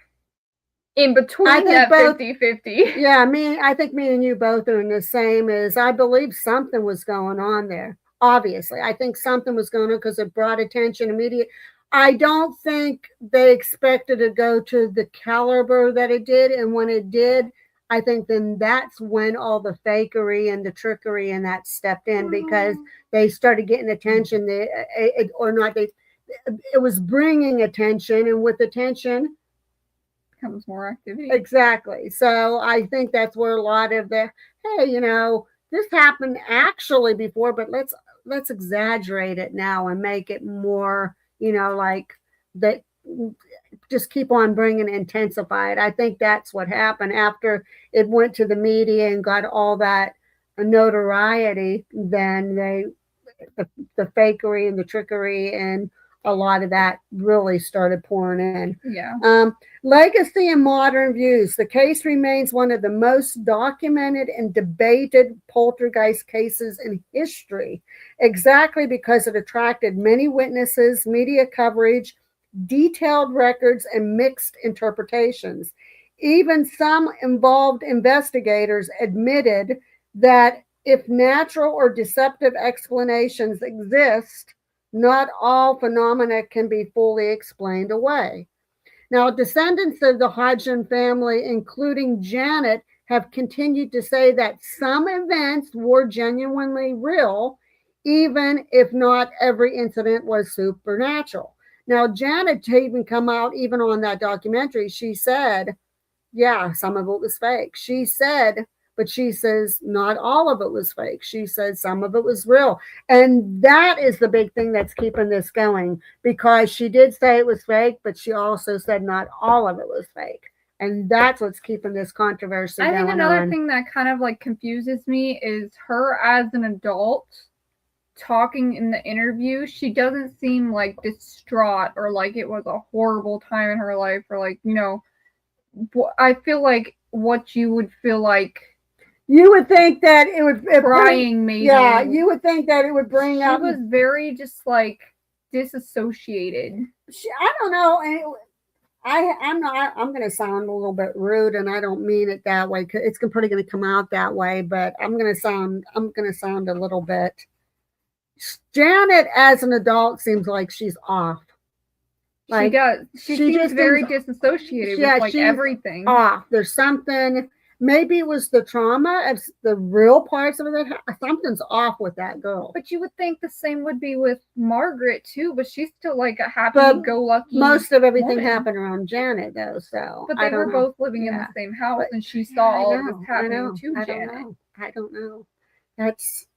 in between that 50-50. Yeah, I think me and you both are in the same as I believe something was going on there. Obviously, I think something was going on because it brought attention immediately. I don't think they expected to go to the caliber that it did. And when it did, I think then that's when all the fakery and the trickery and that stepped in because they started getting attention. It was bringing attention, and with attention comes more activity. Exactly. So I think that's where a lot of the, hey, this happened actually before, but let's exaggerate it now and make it more, like that. Just keep on bringing intensify it. I think that's what happened after it went to the media and got all that notoriety. Then the fakery and the trickery and a lot of that really started pouring in. Yeah. Legacy and modern views. The case remains one of the most documented and debated poltergeist cases in history, exactly because it attracted many witnesses, media coverage, detailed records, and mixed interpretations. Even some involved investigators admitted that if natural or deceptive explanations exist, not all phenomena can be fully explained away. Now, descendants of the Hodgson family, including Janet, have continued to say that some events were genuinely real, even if not every incident was supernatural. Now, Janet even come out, even on that documentary, she said, yeah, some of it was fake. She said, but she says not all of it was fake. She said some of it was real. And that is the big thing that's keeping this going, because she did say it was fake, but she also said not all of it was fake. And that's what's keeping this controversy going on. I think another thing that kind of like confuses me is her as an adult talking in the interview. She doesn't seem like distraught or like it was a horrible time in her life or like, I feel like what you would feel like You would think that it would crying, maybe. Yeah, you would think that it would bring up. She was very just like disassociated. I don't know. And I'm not. I'm going to sound a little bit rude, and I don't mean it that way. It's probably going to come out that way, but I'm going to sound a little bit. Janet, as an adult, seems like she's off. Like, she seems very disassociated with like everything. Off. There's something. Maybe it was the trauma of the real parts of it. Something's off with that girl. But you would think the same would be with Margaret too. But she's still like a happy-go-lucky. Most of everything happened around Janet, though. So, but they were both living in the same house, and she saw all of this happening to Janet. I don't know. That's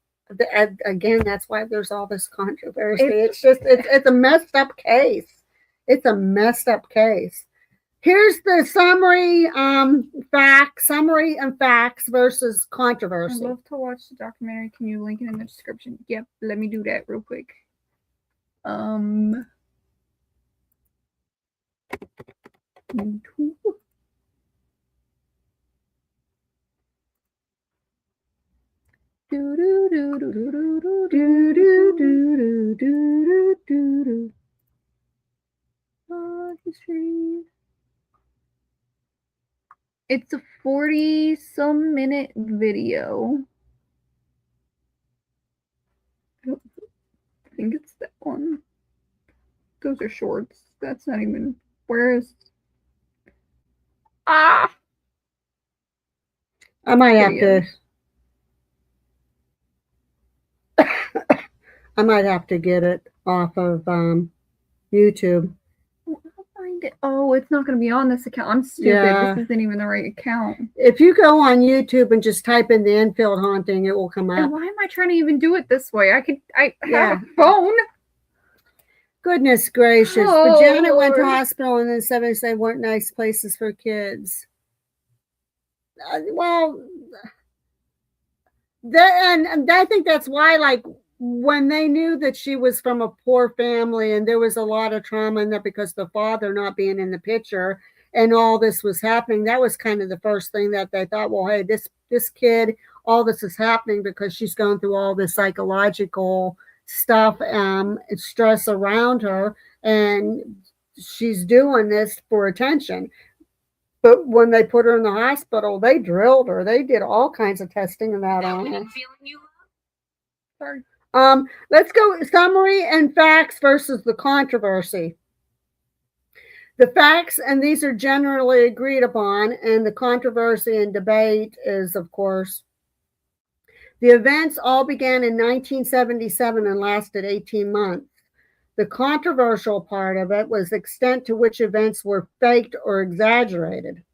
again. That's why there's all this controversy. It's just it's a messed up case. It's a messed up case. Here's the summary and facts versus controversy. I'd love to watch the documentary. Can you link it in the description? Yep, let me do that real quick. YouTube. History. It's a 40-some minute video. I think it's that one. Those are shorts. That's not even. Where is. I might have to. I might have to get it off of YouTube. It. Oh, it's not going to be on this account. I'm stupid. Yeah. This isn't even the right account. If you go on YouTube and just type in the Enfield haunting, it will come up. And why am I trying to even do it this way? I have a phone. Goodness gracious. Oh, but Janet went to hospital and then 7 they weren't nice places for kids. Well, and I think that's why, like, when they knew that she was from a poor family and there was a lot of trauma in that because the father not being in the picture and all this was happening, that was kind of the first thing that they thought, well, hey, this kid, all this is happening because she's going through all this psychological stuff and stress around her, and she's doing this for attention. But when they put her in the hospital, they drilled her. They did all kinds of testing and that on her. Sorry. Let's go summary and facts versus the controversy. The facts, and these are generally agreed upon, and the controversy and debate is, of course, the events all began in 1977 and lasted 18 months. The controversial part of it was the extent to which events were faked or exaggerated.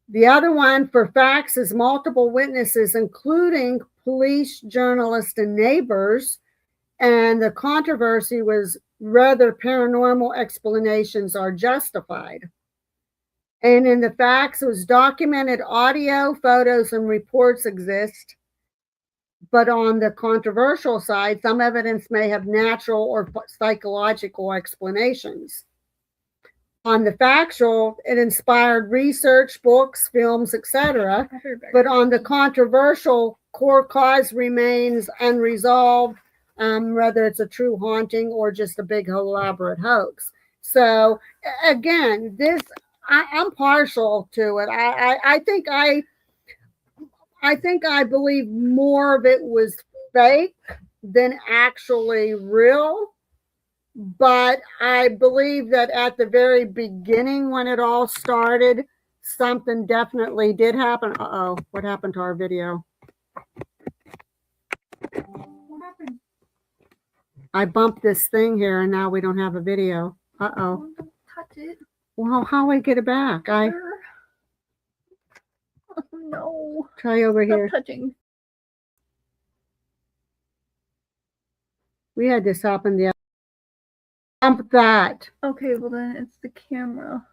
The other one for facts is multiple witnesses, including police, journalists, and neighbors. And the controversy was whether paranormal explanations are justified. And in the facts, it was documented audio, photos, and reports exist. But on the controversial side, some evidence may have natural or psychological explanations. On the factual, it inspired research, books, films, etc. But on the controversial, core cause remains unresolved, whether it's a true haunting or just a big elaborate hoax. So again, I'm partial to it. I think I believe more of it was fake than actually real. But I believe that at the very beginning, when it all started, something definitely did happen. Uh-oh, what happened to our video? What happened? I bumped this thing here, and now we don't have a video. Uh-oh. Don't touch it. Well, how do I get it back? Oh, no. Try over Stop here. Touching. We had this happen the other. Bump that. Okay, well then it's the camera.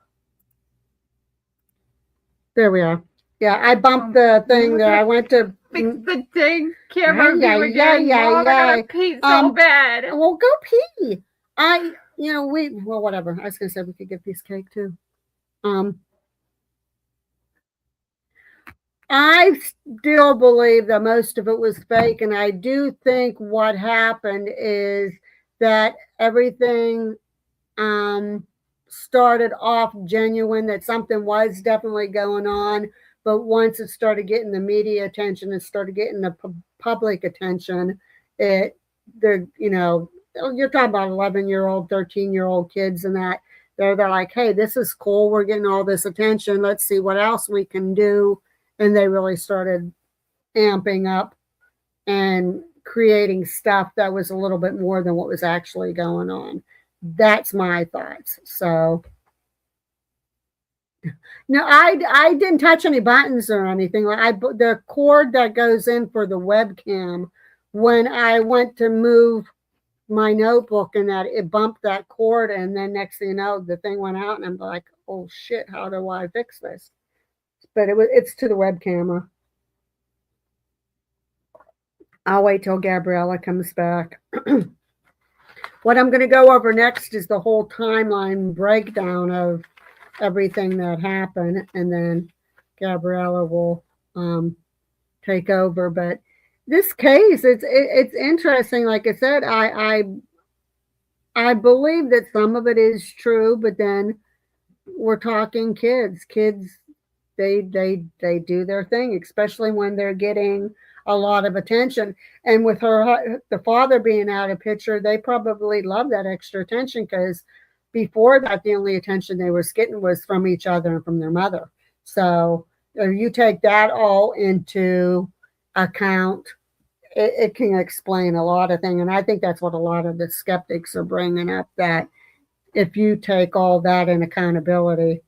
There we are. Yeah, I bumped the thing there. I went to fix the dang camera. Yeah. I gotta pee so bad. Well, go pee. Well, whatever. I was gonna say we could get a piece of cake too. I still believe that most of it was fake, and I do think what happened is that everything started off genuine, that something was definitely going on, but once it started getting the media attention, it started getting the public attention, it they're you're talking about 11-year-old, 13-year-old kids, and that they're like, hey, this is cool, we're getting all this attention, let's see what else we can do. And they really started amping up and creating stuff that was a little bit more than what was actually going on. That's my thoughts. So no, I didn't touch any buttons or anything. Like the cord that goes in for the webcam, when I went to move my notebook and that, it bumped that cord, and then next thing you know, the thing went out, and I'm like, oh shit, how do I fix this? But it's to the web camera. I'll wait till Gabriella comes back. What I'm going to go over next is the whole timeline breakdown of everything that happened, and then Gabriella will take over. But this case, it's interesting. Like I said, I believe that some of it is true, but then we're talking kids. Kids, they do their thing, especially when they're getting a lot of attention. And with the father being out of picture, they probably love that extra attention, because before that, the only attention they were getting was from each other and from their mother. So if you take that all into account, it can explain a lot of things. And I think that's what a lot of the skeptics are bringing up, that if you take all that in accountability,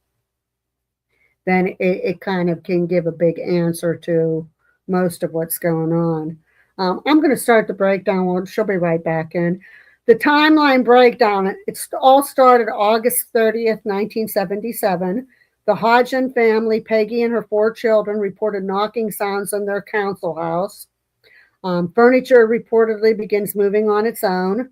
then it kind of can give a big answer to most of what's going on. I'm going to start the breakdown. Well, she'll be right back in. The timeline breakdown, it's all started August 30th, 1977. The Hodgson family, Peggy and her 4 children, reported knocking sounds in their council house. Furniture reportedly begins moving on its own.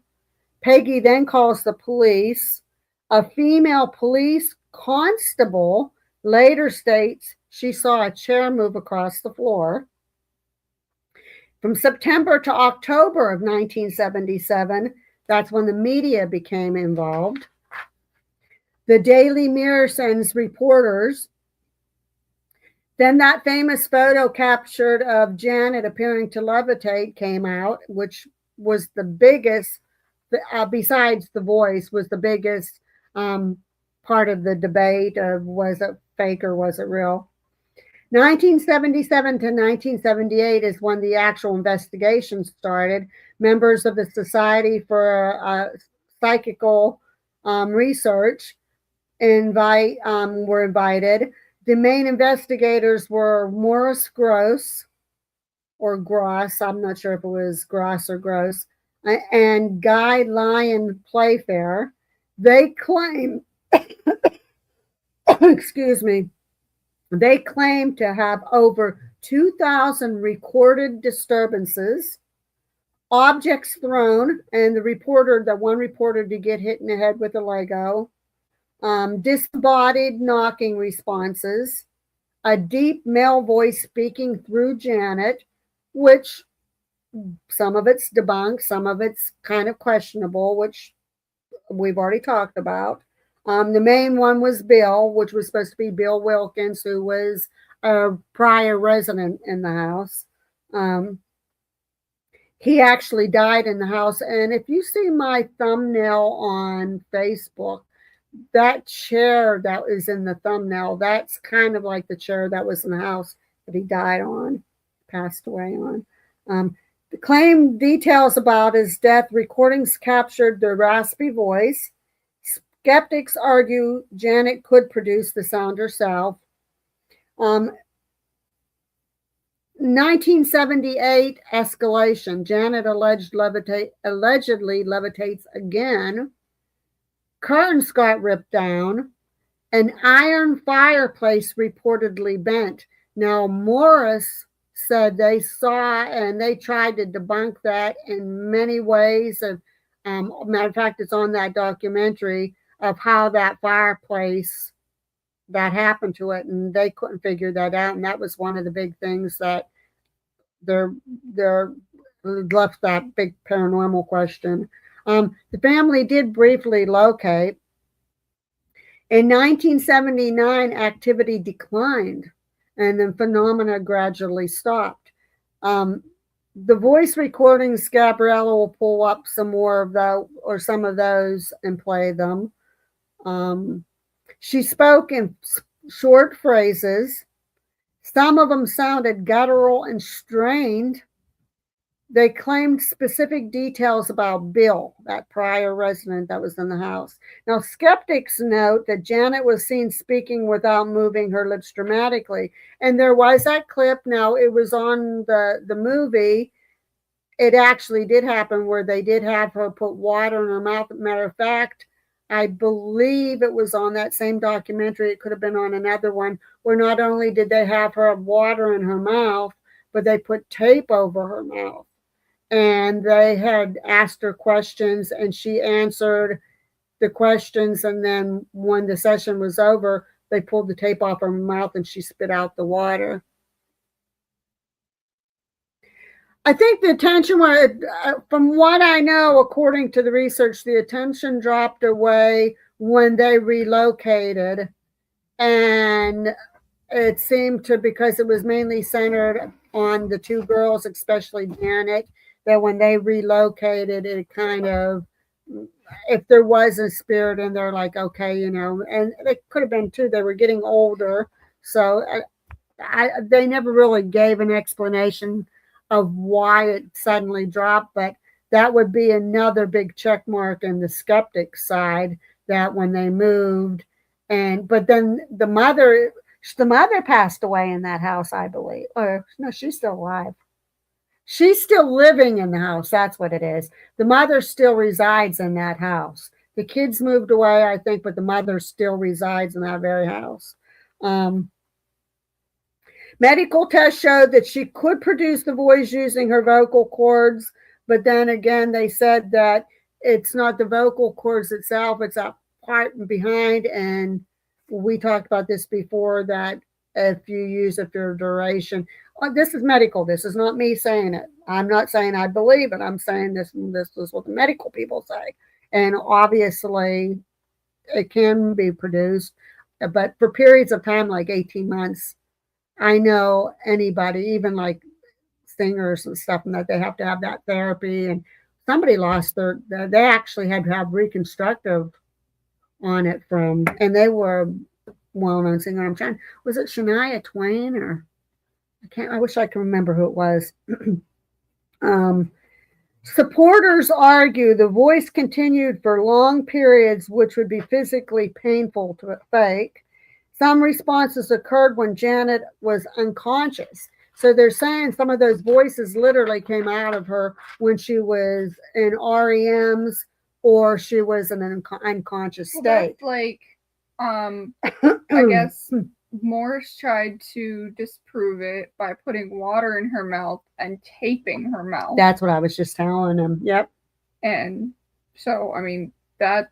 Peggy then calls the police. A female police constable later states she saw a chair move across the floor. From September to October of 1977, that's when the media became involved. The Daily Mirror sends reporters. Then that famous photo captured of Janet appearing to levitate came out, which was the biggest, besides the voice, was the biggest part of the debate of was it fake or was it real. 1977 to 1978 is when the actual investigation started. Members of the Society for Psychical Research were invited. The main investigators were Morris Gross, or Gross, I'm not sure if it was Gross or Gross, and Guy Lyon Playfair. They claim, excuse me, they claim to have over 2,000 recorded disturbances, objects thrown, and the one reporter to get hit in the head with a Lego, disembodied knocking responses, a deep male voice speaking through Janet, which some of it's debunked, some of it's kind of questionable, which we've already talked about. The main one was Bill, which was supposed to be Bill Wilkins, who was a prior resident in the house. He actually died in the house. And if you see my thumbnail on Facebook, that chair that was in the thumbnail, that's kind of like the chair that was in the house that he died on, passed away on. The claim details about his death, recordings captured the raspy voice. Skeptics argue Janet could produce the sound herself. 1978 escalation. Janet allegedly levitates again. Curtains got ripped down. An iron fireplace reportedly bent. Now, Morris said they saw, and they tried to debunk that in many ways. Matter of fact, it's on that documentary of how that fireplace that happened to it, and they couldn't figure that out. And that was one of the big things that they're left that big paranormal question. The family did briefly locate. In 1979, activity declined, and then phenomena gradually stopped. The voice recordings, Gabriella will pull up some more of those or some of those and play them. She spoke in short phrases. Some of them sounded guttural and strained. They claimed specific details about Bill, that prior resident that was in the house. Now, skeptics note that Janet was seen speaking without moving her lips dramatically. And there was that clip. Now, it was on the movie. It actually did happen where they did have her put water in her mouth. Matter of fact, I believe it was on that same documentary. It could have been on another one where not only did they have her have water in her mouth, but they put tape over her mouth. And they had asked her questions and she answered the questions. And then when the session was over, they pulled the tape off her mouth and she spit out the water. I think the attention, from what I know, according to the research, the attention dropped away when they relocated. And it seemed to, because it was mainly centered on the two girls, especially Janet, that when they relocated, it kind of, if there was a spirit in there, like, okay, you know, and it could have been too, they were getting older. So they never really gave an explanation of why it suddenly dropped, but that would be another big check mark in the skeptic side, that when they moved, but then the mother passed away in that house, I believe. Or no, she's still alive. She's still living in the house. That's what it is. The mother still resides in that house. The kids moved away, I think, but the mother still resides in that very house. Medical tests showed that she could produce the voice using her vocal cords, but then again, they said that it's not the vocal cords itself, it's that part behind. And we talked about this before, that if you use it for duration, this is medical. This is not me saying it. I'm not saying I believe it. I'm saying this is what the medical people say. And obviously, it can be produced, but for periods of time, like 18 months, I know anybody, even like singers and stuff, and that they have to have that therapy. And somebody lost they actually had to have reconstructive on it and they were well-known singer. Was it Shania Twain or I wish I could remember who it was. Supporters argue the voice continued for long periods, which would be physically painful to fake. Some responses occurred when Janet was unconscious. So they're saying some of those voices literally came out of her when she was in REMs or she was in an unconscious state. That's like, I guess Morris tried to disprove it by putting water in her mouth and taping her mouth. That's what I was just telling him. Yep. And so, I mean, that's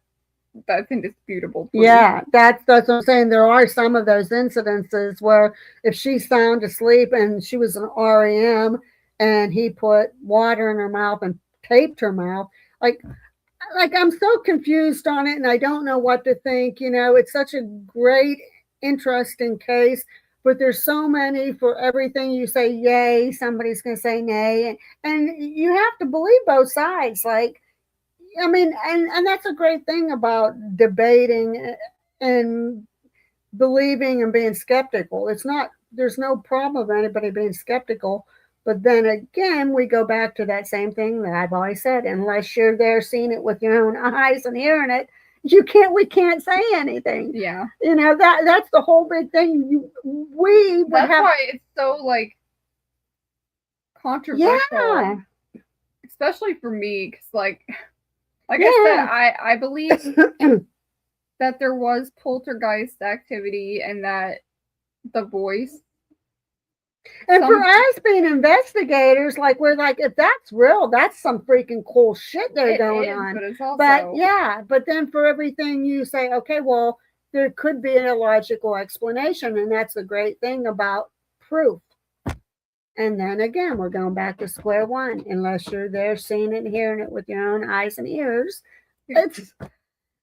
indisputable. Yeah, that's what I'm saying. There are some of those incidences where if she's sound asleep and she was an REM and he put water in her mouth and taped her mouth, like I'm so confused on it and I don't know what to think. You know, it's such a great, interesting case, but there's so many. For everything you say yay, somebody's going to say nay, and you have to believe both sides. Like, I mean, and that's a great thing about debating and believing and being skeptical. There's no problem with anybody being skeptical. But then again, we go back to that same thing that I've always said, unless you're there seeing it with your own eyes and hearing it, we can't say anything. Yeah. You know, that's the whole big thing. That's why it's so like controversial. Yeah. Especially for me, because like I said, I believe that there was poltergeist activity and that the voice. And for us being investigators, like we're like, if that's real, that's some freaking cool shit going on. But it's also, but then for everything you say, okay, well, there could be an illogical explanation, and that's the great thing about proof. And then again, we're going back to square one. Unless you're there seeing it and hearing it with your own eyes and ears. It's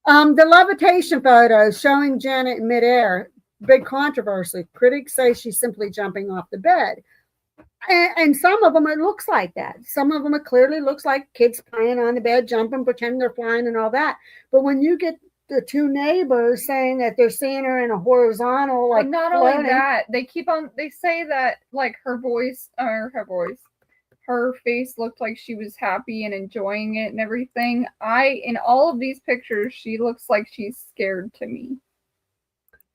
the levitation photos showing Janet in midair. Big controversy. Critics say she's simply jumping off the bed. And some of them, it looks like that. Some of them, it clearly looks like kids playing on the bed, jumping, pretending they're flying and all that. But when you get the two neighbors saying that they're seeing her in a horizontal, like but not floating. only that, they say that like her face looked like she was happy and enjoying it and everything. In all of these pictures, she looks like she's scared to me.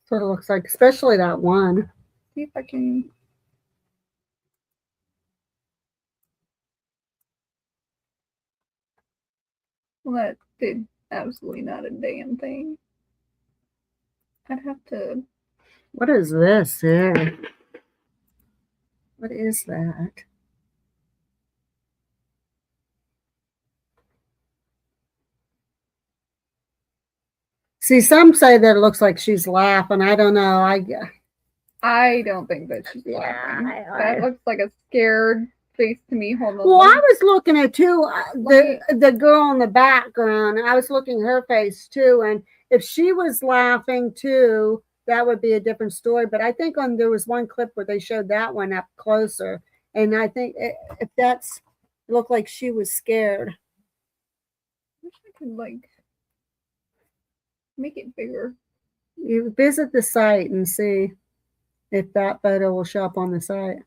Sort of looks like, especially that one. See if I can. Well, that did absolutely not a damn thing. I'd have to. What is this here? What is that? See, some say that it looks like she's laughing. I don't know. I don't think that she's laughing. That looks like a scared face to me. Hold on. Well, I was looking at too the girl in the background. I was looking at her face too, and if she was laughing too, that would be a different story. But I think there was one clip where they showed that one up closer, and I think if that's it looked like she was scared. I wish I could make it bigger. You visit the site and see if that photo will show up on the site.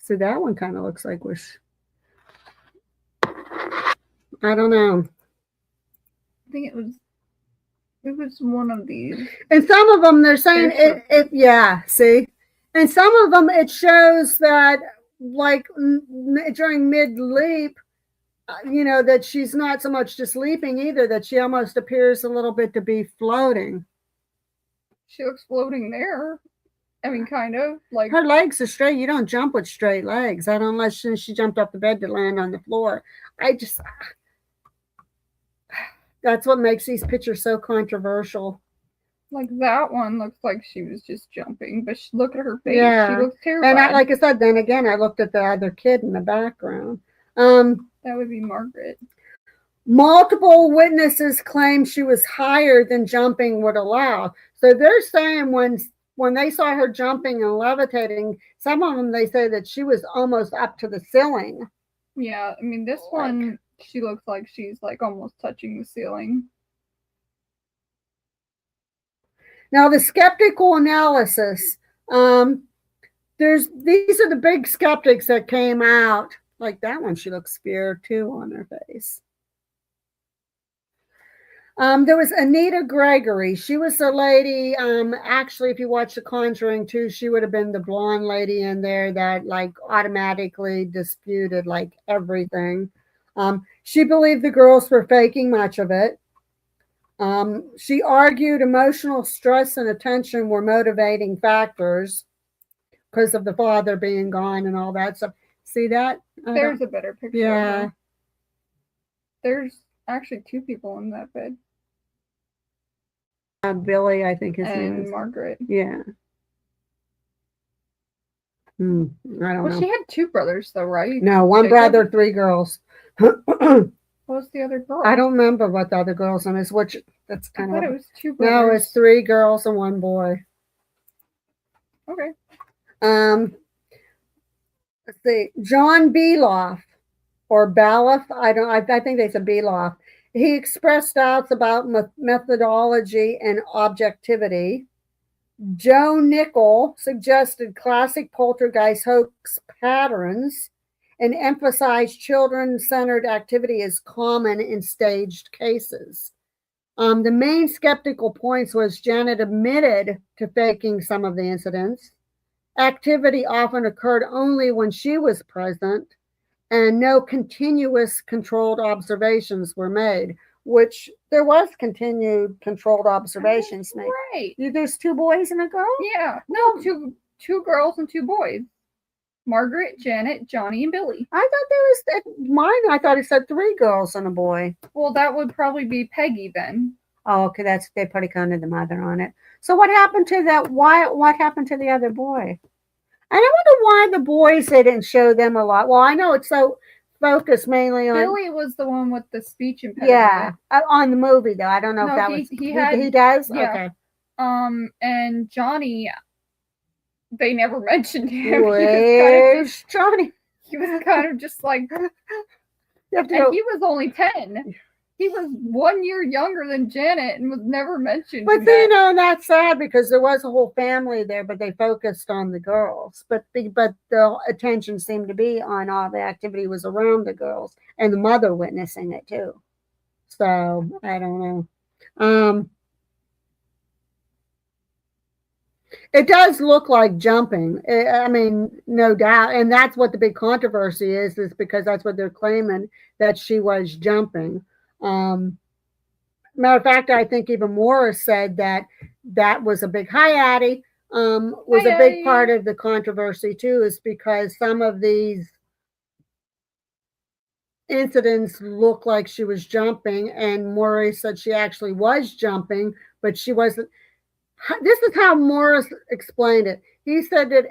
So that one kind of looks like I don't know. I think it was one of these. And some of them they're saying yeah, see? And some of them it shows that like during mid-leap, that she's not so much just leaping either, that she almost appears a little bit to be floating. She looks floating there. I mean, kind of like her legs are straight. You don't jump with straight legs. I don't, unless she jumped off the bed to land on the floor. That's what makes these pictures so controversial. Like that one looks like she was just jumping, but look at her face. Yeah. She looks terrified. And like I said, then again, I looked at the other kid in the background. That would be Margaret. Multiple witnesses claim she was higher than jumping would allow. So they're saying when they saw her jumping and levitating, some of them, they say that she was almost up to the ceiling. Yeah, I mean, this one, she looks like she's like almost touching the ceiling. Now, the skeptical analysis, these are the big skeptics that came out. Like that one, she looks scared too on her face. There was Anita Gregory. She was a lady, actually, if you watch The Conjuring 2, she would have been the blonde lady in there that like automatically disputed like everything. She believed the girls were faking much of it. She argued emotional stress and attention were motivating factors because of the father being gone and all that stuff. See that? There's a better picture. Yeah. There's actually two people in that bed. Billy, I think his name is. And Margaret. Yeah. I don't know. Well, she had two brothers, though, right? No, one brother, three girls. What was the other girl? I don't remember what the other girl's name is. That's kind I thought of. It was two brothers. No, it's three girls and one boy. Okay. Let's see. John Beloff or Baloff. I think they said Beloff. He expressed doubts about methodology and objectivity. Joe Nickel suggested classic poltergeist hoax patterns and emphasized children-centered activity as common in staged cases. The main skeptical points was Janet admitted to faking some of the incidents. Activity often occurred only when she was present, and no continuous controlled observations were made, which there was continued controlled observations made. Right. There's two boys and a girl? Yeah. No, two girls and two boys. Margaret, Janet, Johnny, and Billy. I thought I thought it said three girls and a boy. Well, that would probably be Peggy then. Oh, okay, they put a the mother on it. So what happened to that? Why? What happened to the other boy? And I wonder why the boys they didn't show them a lot. Well, I know it's so focused mainly on Billy was the one with the speech impediment. yeah on the movie though. I don't know if No, that he was had he does yeah. okay. And Johnny, they never mentioned him. Where's Johnny? He was kind of just like, You have to and go. he was only 10. He was 1 year younger than Janet and was never mentioned. But you know, that's sad because there was a whole family there, but they focused on the girls. But the attention seemed to be on all the activity was around the girls and the mother witnessing it too. So I don't know. It does look like jumping. I mean, no doubt, and that's what the big controversy is because that's what they're claiming that she was jumping. Matter of fact, I think even Morris said that that was a big hi Addie was a big part of the controversy too, is because some of these incidents look like she was jumping, and Morris said she actually was jumping, but she wasn't. This is how Morris explained it. He said that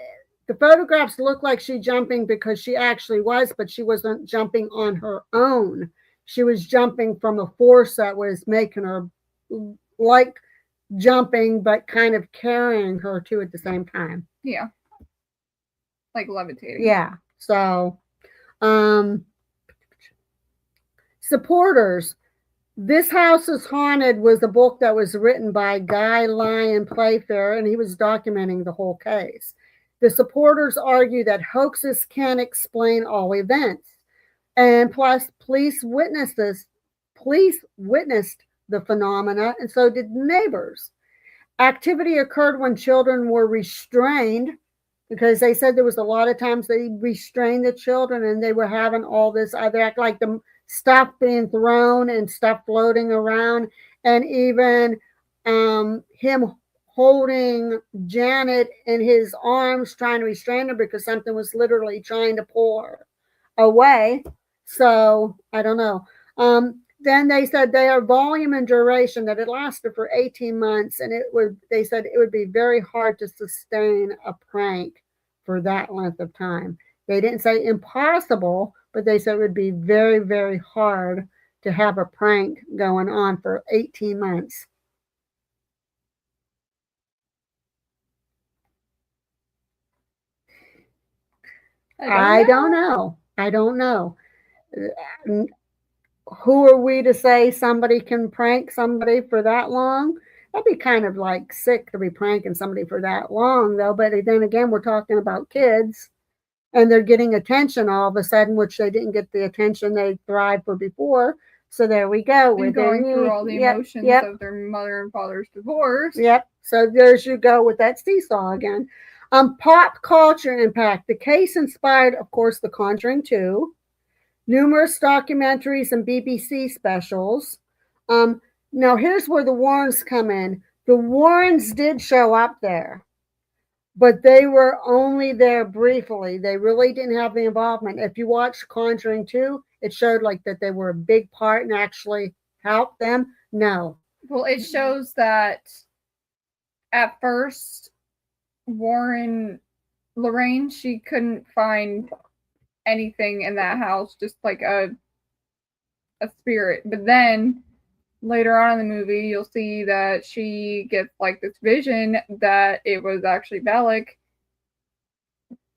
the photographs look like she jumping because she actually was, but she wasn't jumping on her own. She was jumping from a force that was making her like jumping, but kind of carrying her too at the same time. Yeah. Like levitating. Yeah. So, supporters. This House is Haunted was a book that was written by Guy Lyon Playfair, and he was documenting the whole case. The supporters argue that hoaxes can't explain all events. And plus, police witnessed the phenomena, and so did neighbors. Activity occurred when children were restrained because they said there was a lot of times they restrained the children and they were having all this other act, like the stuff being thrown and stuff floating around, and even him holding Janet in his arms trying to restrain her because something was literally trying to pull her away. So I don't know. Then they said their volume and duration that it lasted for 18 months, and they said it would be very hard to sustain a prank for that length of time. They didn't say impossible, but they said it would be very, very hard to have a prank going on for 18 months. I don't know. I don't know. Who are we to say somebody can prank somebody for that long? That'd be kind of like sick to be pranking somebody for that long, though. But then again, we're talking about kids and they're getting attention all of a sudden, which they didn't get the attention they thrived for before. So there we go. And going through all the emotions of their mother and father's divorce. Yep. So there's you go with that seesaw again. Pop culture impact. The case inspired, of course, The Conjuring 2, numerous documentaries and BBC specials. Now here's where the Warrens come in. The Warrens did show up there, but they were only there briefly. They really didn't have the involvement. If you watch Conjuring 2, it showed like that they were a big part and actually helped them. No. Well, it shows that at first, Lorraine, she couldn't find anything in that house, just like a spirit. But then later on in the movie, you'll see that she gets like this vision that it was actually Bellick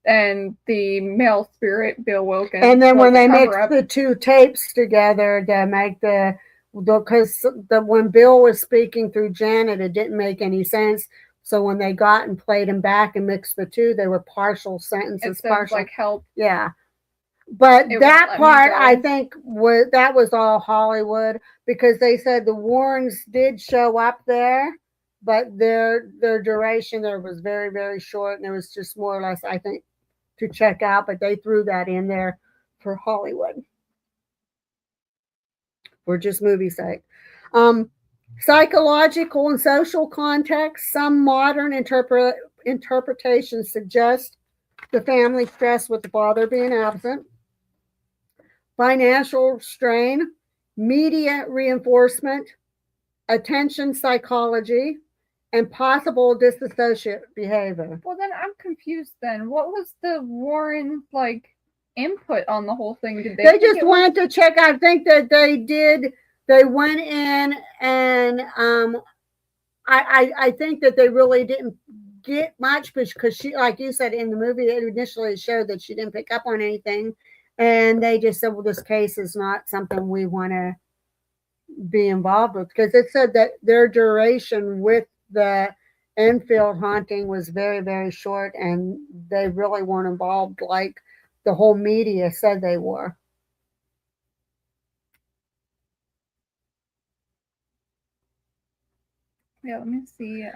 and the male spirit, Bill Wilkins. And then when they mix the two tapes together to make because when Bill was speaking through Janet, it didn't make any sense. So when they got and played them back and mixed the two, they were partial sentences. Partial, like help. Yeah. But that part, I think, was all Hollywood because they said the Warrens did show up there, but their duration there was very, very short, and it was just more or less, I think, to check out. But they threw that in there for Hollywood, for just movie sake. Psychological and social context. Some modern interpretations suggest the family stress with the father being absent. Financial strain, media reinforcement, attention psychology, and possible dissociative behavior. Well, then I'm confused then. What was the Warren's, input on the whole thing? Did They just wanted to check. I think that they went in and I think that they really didn't get much because she, like you said in the movie, it initially showed that she didn't pick up on anything. And they just said, well, this case is not something we want to be involved with, because it said that their duration with the Enfield haunting was very, very short, and they really weren't involved like the whole media said they were. Yeah, let me see.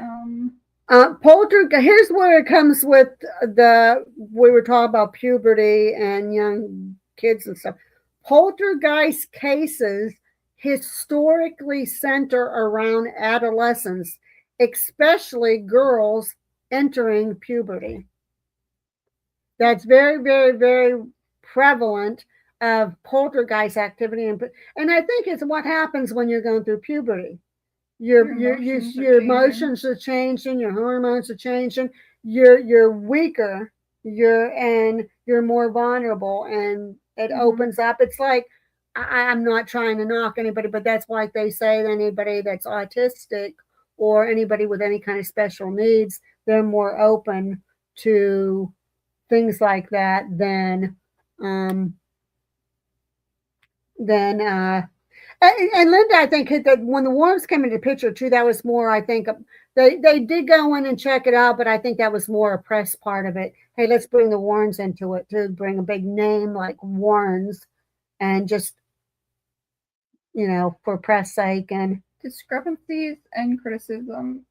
Poltergeist, here's where it comes with we were talking about puberty and young kids and stuff. Poltergeist cases historically center around adolescents, especially girls entering puberty. That's very, very, very prevalent of poltergeist activity. And I think it's what happens when you're going through puberty. Your emotions are changing, your hormones are changing, you're weaker, you're more vulnerable, and it opens up. It's like, I'm not trying to knock anybody, but that's like they say that anybody that's autistic or anybody with any kind of special needs, they're more open to things like that than and Linda, I think, that when the Warrens came into the picture too, that was more, I think, they did go in and check it out, but I think that was more a press part of it. Hey, let's bring the Warrens into it, to bring a big name like Warrens, and just, for press sake. And discrepancies and criticism.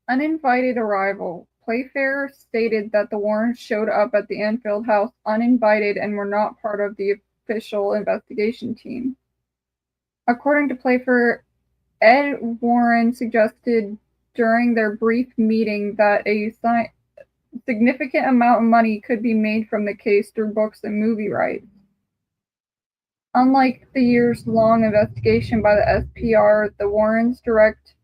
Uninvited arrival. Playfair stated that the Warrens showed up at the Enfield house uninvited and were not part of the official investigation team. According to Playfair, Ed Warren suggested during their brief meeting that a significant amount of money could be made from the case through books and movie rights. Unlike the years-long investigation by the SPR, the Warrens' direct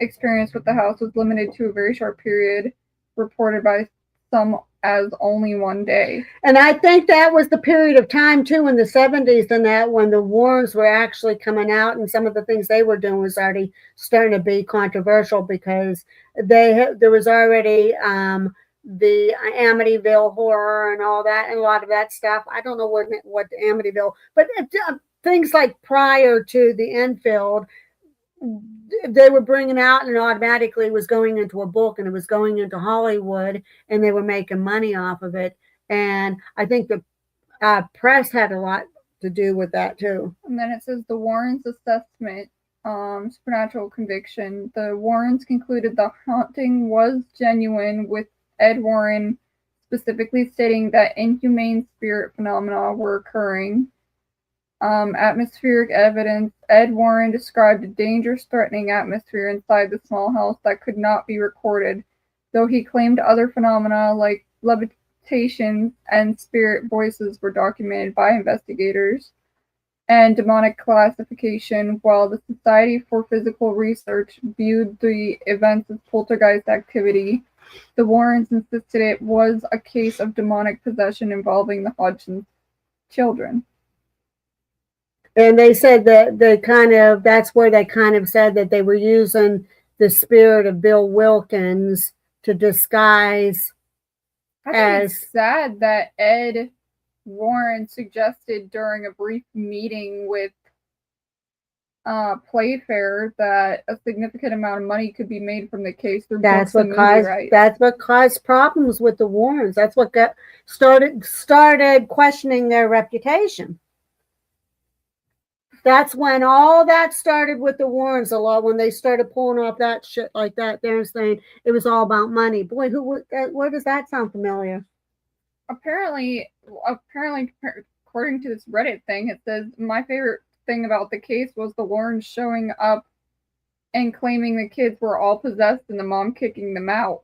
experience with the house was limited to a very short period, reported by some as only one day. And I think that was the period of time too in the 70s and that when the Warrens were actually coming out, and some of the things they were doing was already starting to be controversial, because there was already the Amityville horror and all that, and a lot of that stuff. I don't know what the Amityville, but things like prior to the Enfield, they were bringing out, and automatically was going into a book, and it was going into Hollywood, and they were making money off of it. And I think the press had a lot to do with that too. And then it says the Warrens' assessment, supernatural conviction. The Warrens concluded the haunting was genuine, with Ed Warren specifically stating that inhumane spirit phenomena were occurring. Atmospheric evidence. Ed Warren described a dangerous, threatening atmosphere inside the small house that could not be recorded, though he claimed other phenomena like levitation and spirit voices were documented by investigators. And demonic classification. While the Society for Physical Research viewed the events as poltergeist activity, the Warrens insisted it was a case of demonic possession involving the Hodgson children. And they said that that's where they kind of said that they were using the spirit of Bill Wilkins to disguise. I think it's sad that Ed Warren suggested during a brief meeting with Playfair that a significant amount of money could be made from the case through books and movie rights. That's what caused problems with the Warrens. That's what started questioning their reputation. That's when all that started with the Warrens a lot, when they started pulling off that shit like that. They're saying it was all about money. Boy, where does that sound familiar? Apparently, according to this Reddit thing, it says, my favorite thing about the case was the Warrens showing up and claiming the kids were all possessed and the mom kicking them out.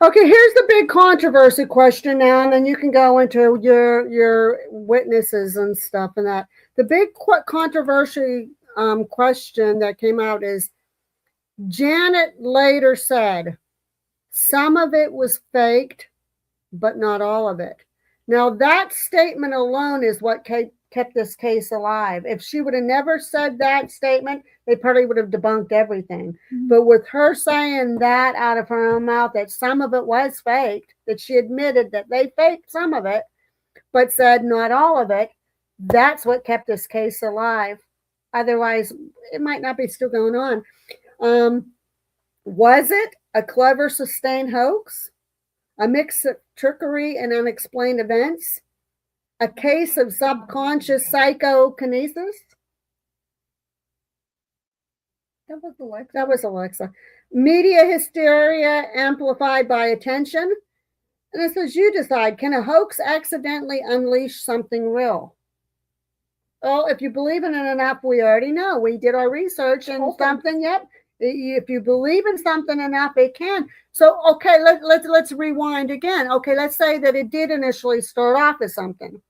Okay, here's the big controversy question now, and then you can go into your witnesses and stuff and that. The big controversy question that came out is Janet later said some of it was faked, but not all of it. Now, that statement alone is what kept this case alive. If she would have never said that statement, they probably would have debunked everything. Mm-hmm. But with her saying that out of her own mouth, that some of it was faked, that she admitted that they faked some of it, but said not all of it, that's what kept this case alive. Otherwise, it might not be still going on. Was it a clever, sustained hoax? A mix of trickery and unexplained events? A case of subconscious psychokinesis? That was Alexa. Media hysteria amplified by attention? And it says, you decide, can a hoax accidentally unleash something real? Well, if you believe in it enough, we already know. We did our research and something, yep. If you believe in something enough, it can. So, okay, let's rewind again. Okay, let's say that it did initially start off as something,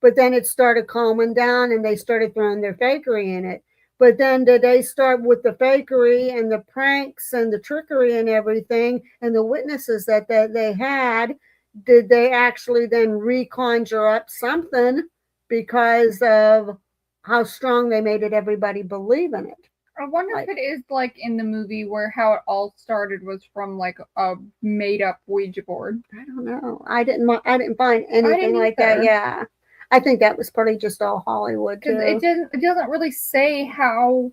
but then it started calming down and they started throwing their fakery in it. But then did they start with the fakery and the pranks and the trickery and everything and the witnesses that they had? Did they actually then reconjure up something because of how strong they made it everybody believe in it? I wonder if it is like in the movie where how it all started was from like a made up Ouija board. I don't know. I didn't find anything like that. Yeah, I think that was probably just all Hollywood too. Because it doesn't really say how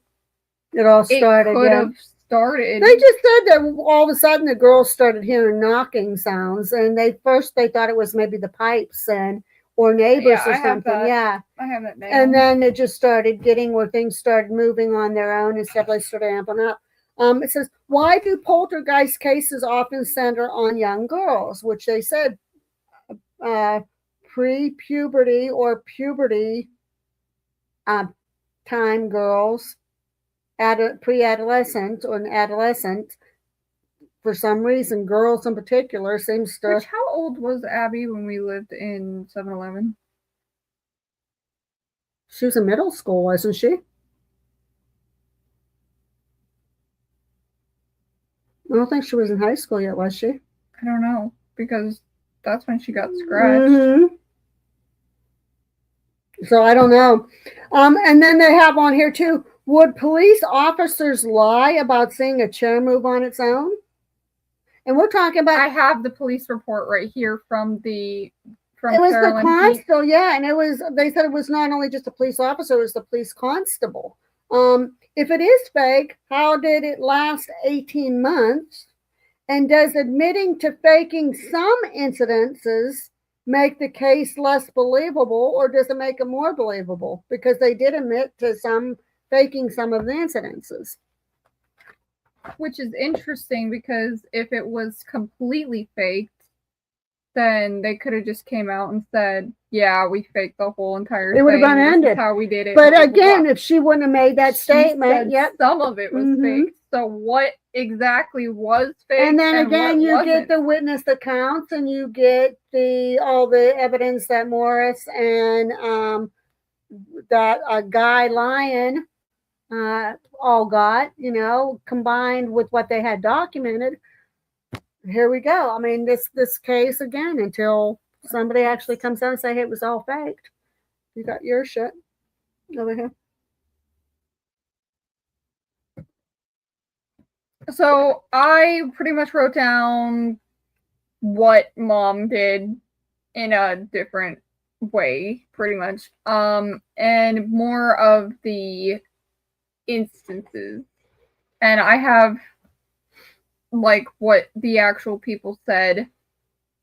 it all started. It could have started. They just said that all of a sudden the girls started hearing knocking sounds, and they thought it was maybe the pipes or neighbors or something. Yeah, I have that down. And then it just started getting where things started moving on their own and stuff. They started amping up. It says, why do poltergeist cases often center on young girls? Which they said pre-puberty or puberty time girls, pre-adolescent or an adolescent. For some reason, girls in particular seems to... How old was Abby when we lived in 7-Eleven? She was in middle school, wasn't she? I don't think she was in high school yet, was she? I don't know, because that's when she got scratched. Mm-hmm. So I don't know. And then they have on here too, would police officers lie about seeing a chair move on its own? And we're talking about... I have the police report right here from it was Carolyn the constable, yeah, and they said it was not only just a police officer, it was the police constable. If it is fake, how did it last 18 months? And does admitting to faking some incidences make the case less believable, or does it make it more believable? Because they did admit to faking some of the incidences. Which is interesting, because if it was completely faked, then they could have just came out and said, yeah, we faked the whole entire thing. It would have been ended. How we did it. But again, if she wouldn't have made that statement, yep, some of it was fake. So what exactly was fake? And then again, you get the witness accounts, and you get all the evidence that Morris and that guy Lyon all got, combined with what they had documented. Here we go. I mean, this case again, until somebody actually comes out and say, hey, it was all faked. You got your shit over here. So I pretty much wrote down what Mom did in a different way, pretty much, and more of the instances. And I have like what the actual people said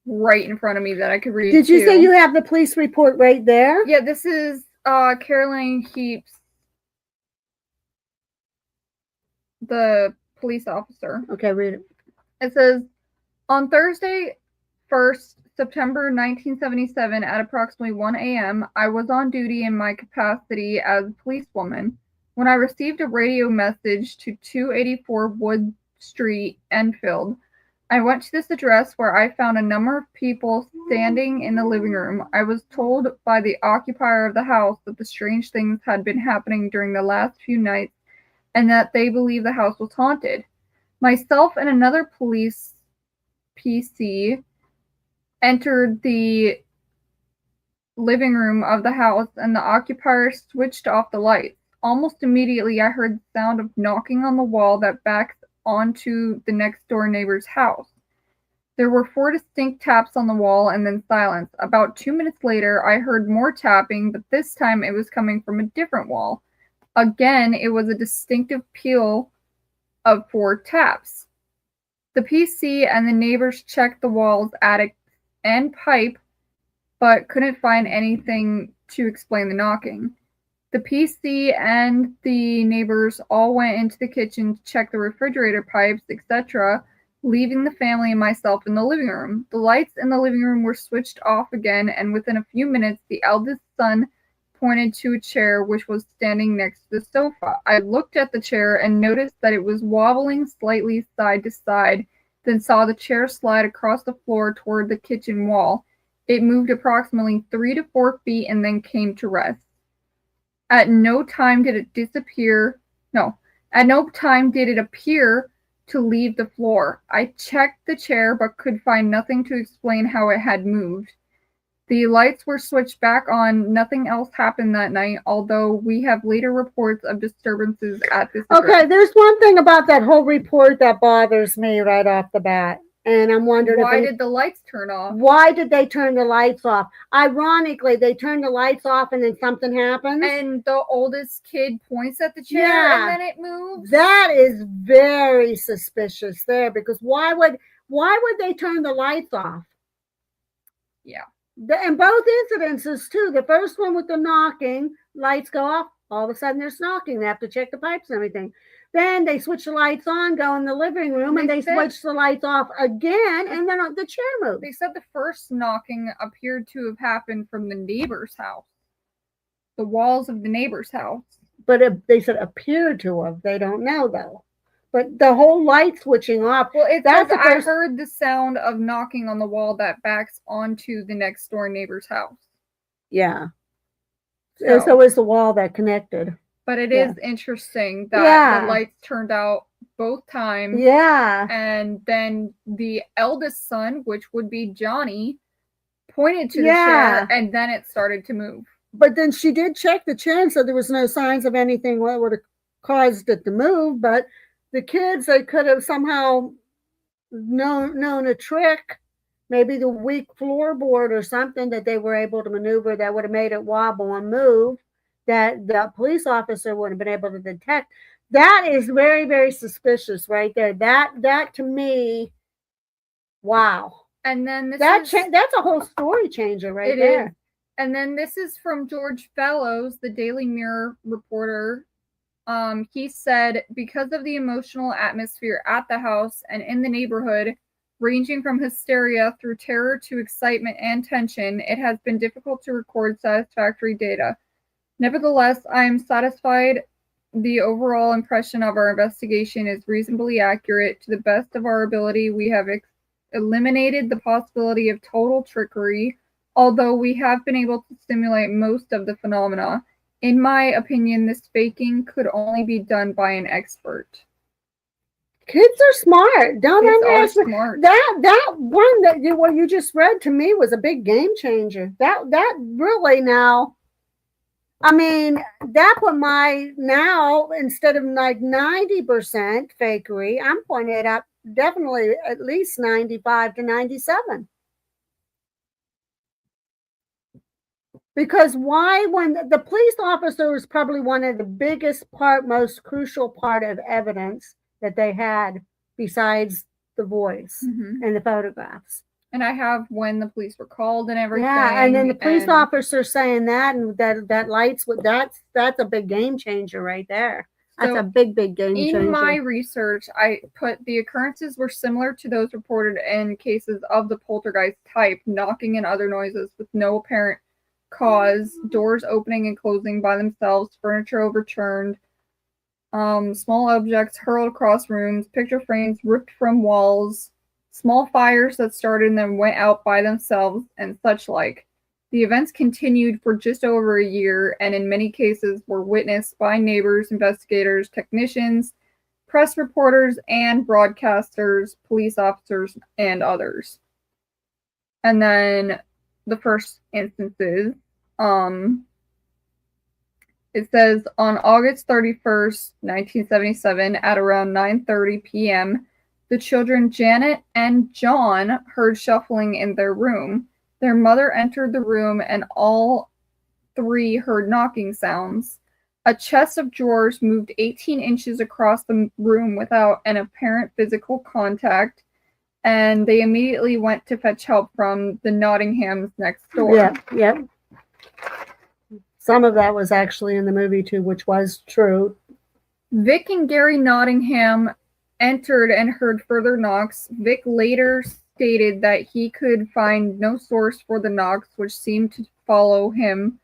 right in front of me that I could read. Did you say you have the police report right there? Yeah, this is Caroline Heaps, the police officer. Okay, read it. It says, on Thursday, 1st September 1977 at approximately 1 a.m., I was on duty in my capacity as a policewoman when I received a radio message to 284 Wood Street, Enfield. I went to this address where I found a number of people standing in the living room. I was told by the occupier of the house that the strange things had been happening during the last few nights and that they believe the house was haunted. Myself and another police PC entered the living room of the house and the occupier switched off the lights. Almost immediately, I heard the sound of knocking on the wall that backs onto the next door neighbor's house. There were 4 distinct taps on the wall and then silence. About 2 minutes later, I heard more tapping, but this time it was coming from a different wall. Again, it was a distinctive peal of 4 taps. The PC and the neighbors checked the walls, attic, and pipe, but couldn't find anything to explain the knocking. The PC and the neighbors all went into the kitchen to check the refrigerator pipes, etc., leaving the family and myself in the living room. The lights in the living room were switched off again, and within a few minutes, the eldest son pointed to a chair which was standing next to the sofa. I looked at the chair and noticed that it was wobbling slightly side to side, then saw the chair slide across the floor toward the kitchen wall. It moved approximately 3 to 4 feet and then came to rest. At no time did it appear to leave the floor. I checked the chair but could find nothing to explain how it had moved. The lights were switched back on. Nothing else happened that night, although we have later reports of disturbances at this address. Okay, there's one thing about that whole report that bothers me right off the bat. And I'm wondering why did the lights turn off? Why did they turn the lights off? Ironically, they turned the lights off and then something happens. And the oldest kid points at the chair and then it moves. That is very suspicious there, because why would they turn the lights off? Yeah. In both incidences too. The first one with the knocking, lights go off. All of a sudden there's knocking. They have to check the pipes and everything. Then they switch the lights on, go in the living room, and they switch the lights off again, and then the chair moves. They said the first knocking appeared to have happened from the neighbor's house. The walls of the neighbor's house. But they said appeared to have. They don't know, though. But the whole light switching off. Well, I heard the sound of knocking on the wall that backs onto the next door neighbor's house. Yeah. So is the wall that connected. But it is interesting that the lights turned out both times. Yeah. And then the eldest son, which would be Johnny, pointed to the chair and then it started to move. But then she did check the chair and said there was no signs of anything that would have caused it to move. But the kids, they could have somehow known a trick, maybe the weak floorboard or something that they were able to maneuver that would have made it wobble and move, that the police officer would have been able to detect. That is very, very suspicious right there. That to me, wow. And then that's a whole story changer right there. Is. And then this is from George Fellows, the Daily Mirror reporter. He said, because of the emotional atmosphere at the house and in the neighborhood, ranging from hysteria through terror to excitement and tension, it has been difficult to record satisfactory data. Nevertheless, I am satisfied the overall impression of our investigation is reasonably accurate. To the best of our ability, we have eliminated the possibility of total trickery, although we have been able to simulate most of the phenomena. In my opinion, this faking could only be done by an expert. Kids are smart. Don't underestimate smart. That one that you just read to me was a big game changer. That really now. I mean, that put my now, instead of like 90% fakery, I'm pointing it up definitely at least 95 to 97. Because when the police officer is probably one of the biggest most crucial part of evidence that they had besides the voice and the photographs. And I have when the police were called and everything. Yeah, and then the police officer saying that, and that lights with that's a big game changer right there. That's a big game changer. In my research, I put the occurrences were similar to those reported in cases of the poltergeist type, knocking and other noises with no apparent cause, doors opening and closing by themselves, furniture overturned, small objects hurled across rooms, picture frames ripped from walls, small fires that started and then went out by themselves, and such like. The events continued for just over a year, and in many cases were witnessed by neighbors, investigators, technicians, press reporters, and broadcasters, police officers, and others. And then the first instances, it says on August 31st, 1977, at around 9:30 p.m., the children Janet and John heard shuffling in their room. Their mother entered the room, and all three heard knocking sounds. A chest of drawers moved 18 inches across the room without an apparent physical contact, and they immediately went to fetch help from the Nottinghams next door. Yep. Some of that was actually in the movie too, which was true. Vic and Gary Nottingham entered and heard further knocks. Vic later stated that he could find no source for the knocks, which seemed to follow him.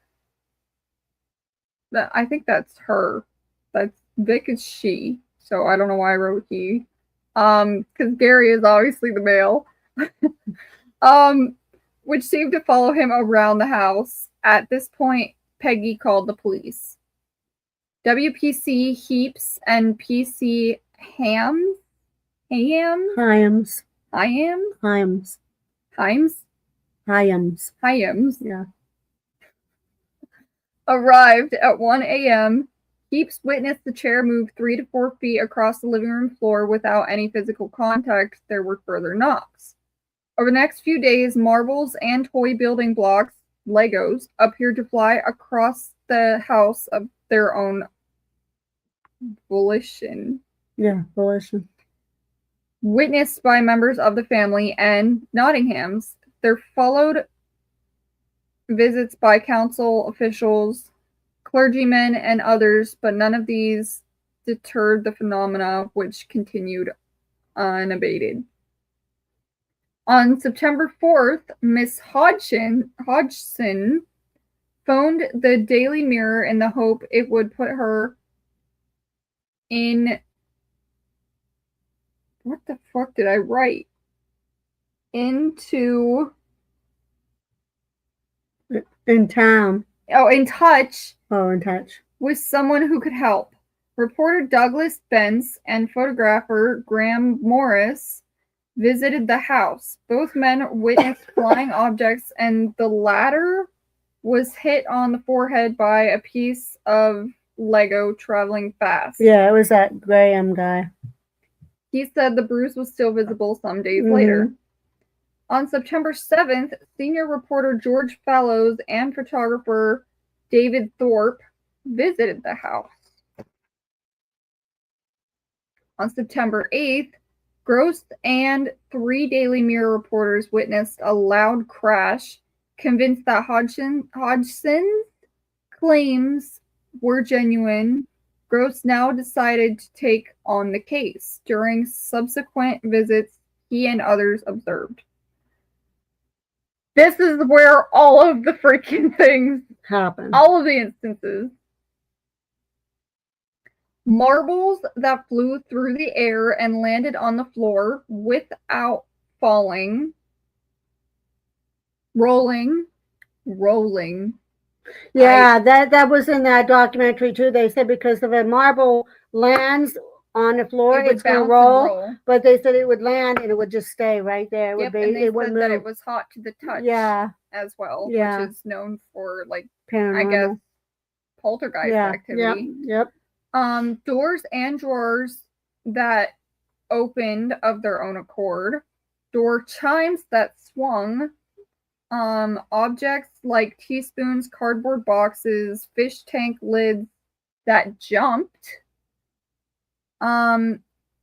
I think that's her. That's Vic is she, so I don't know why I wrote he. Because Gary is obviously the male. Which seemed to follow him around the house. At this point, Peggy called the police. WPC Heaps and PC Hyams, Yeah. arrived at 1 a.m. Heaps witnessed the chair move 3 to 4 feet across the living room floor without any physical contact. There were further knocks. Over the next few days, marbles and toy building blocks, Legos, appeared to fly across the house of their own volition. Yeah, volition. Witnessed by members of the family and Nottinghams. There followed visits by council officials, clergymen, and others, but none of these deterred the phenomena, which continued unabated. On September 4th, Miss Hodgson phoned the Daily Mirror in the hope it would put her in... What the fuck did I write? Into... In town. Oh, in touch. Oh, in touch. With someone who could help. Reporter Douglas Bence and photographer Graham Morris visited the house. Both men witnessed flying objects, and the latter was hit on the forehead by a piece of Lego traveling fast. Yeah, it was that Graham guy. He said the bruise was still visible some days later. On September 7th, senior reporter George Fallows and photographer David Thorpe visited the house. On September 8th, Gross and 3 Daily Mirror reporters witnessed a loud crash, convinced that Hodgson's claims were genuine. Gross now decided to take on the case. During subsequent visits, he and others observed. This is where all of the freaking things happen. All of the instances. Marbles that flew through the air and landed on the floor without falling. Rolling. Yeah, that was in that documentary too. They said because if a marble lands on the floor, it's going to roll. But they said it would land and it would just stay right there. Yep, and they said that it was hot to the touch. Yeah, as well, yeah. which is known for like paranormal. I guess poltergeist activity. Yep. Doors and drawers that opened of their own accord. Door chimes that swung. Objects like teaspoons, cardboard boxes, fish tank lids that jumped. And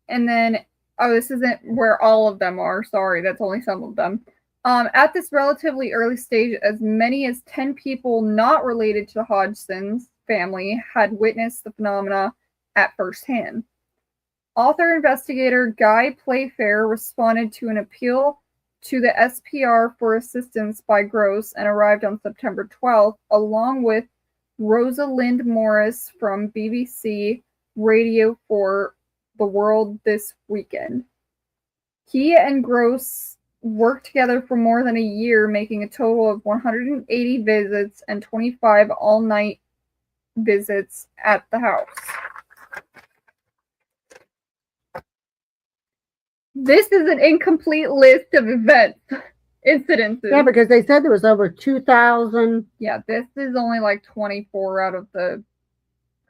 then, this isn't where all of them are. Sorry, that's only some of them. At this relatively early stage, as many as 10 people not related to the Hodgson's family had witnessed the phenomena at first hand. Author-investigator Guy Playfair responded to an appeal to the SPR for assistance by Gross and arrived on September 12th, along with Rosalind Morris from BBC Radio for The World This Weekend. He and Gross worked together for more than a year, making a total of 180 visits and 25 all-night visits at the house. This is an incomplete list of events, incidences. Yeah, because they said there was over 2,000. Yeah, this is only like 24 out of the,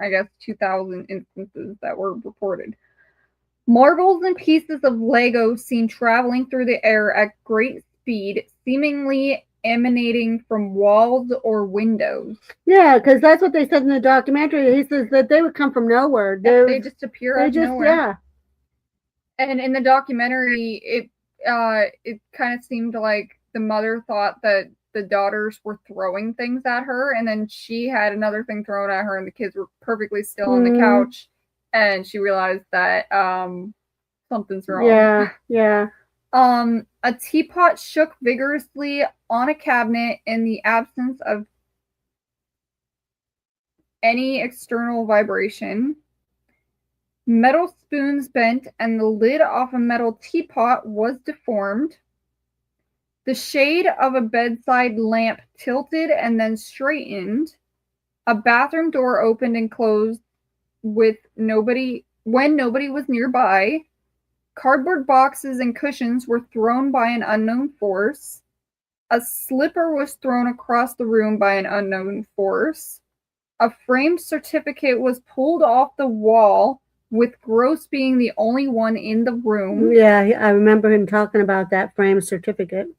I guess, 2,000 instances that were reported. Marbles and pieces of Lego seen traveling through the air at great speed, seemingly emanating from walls or windows. Yeah, because that's what they said in the documentary. He says that they would come from nowhere. They just appear out of nowhere. Yeah. And in the documentary, it kind of seemed like the mother thought that the daughters were throwing things at her, and then she had another thing thrown at her, and the kids were perfectly still on the couch, and she realized that something's wrong. Yeah. A teapot shook vigorously on a cabinet in the absence of any external vibration. Metal spoons bent, and the lid off a metal teapot was deformed. The shade of a bedside lamp tilted and then straightened. A bathroom door opened and closed when nobody was nearby. Cardboard boxes and cushions were thrown by an unknown force. A slipper was thrown across the room by an unknown force. A framed certificate was pulled off the wall, with Gross being the only one in the room. Yeah, I remember him talking about that framed certificate.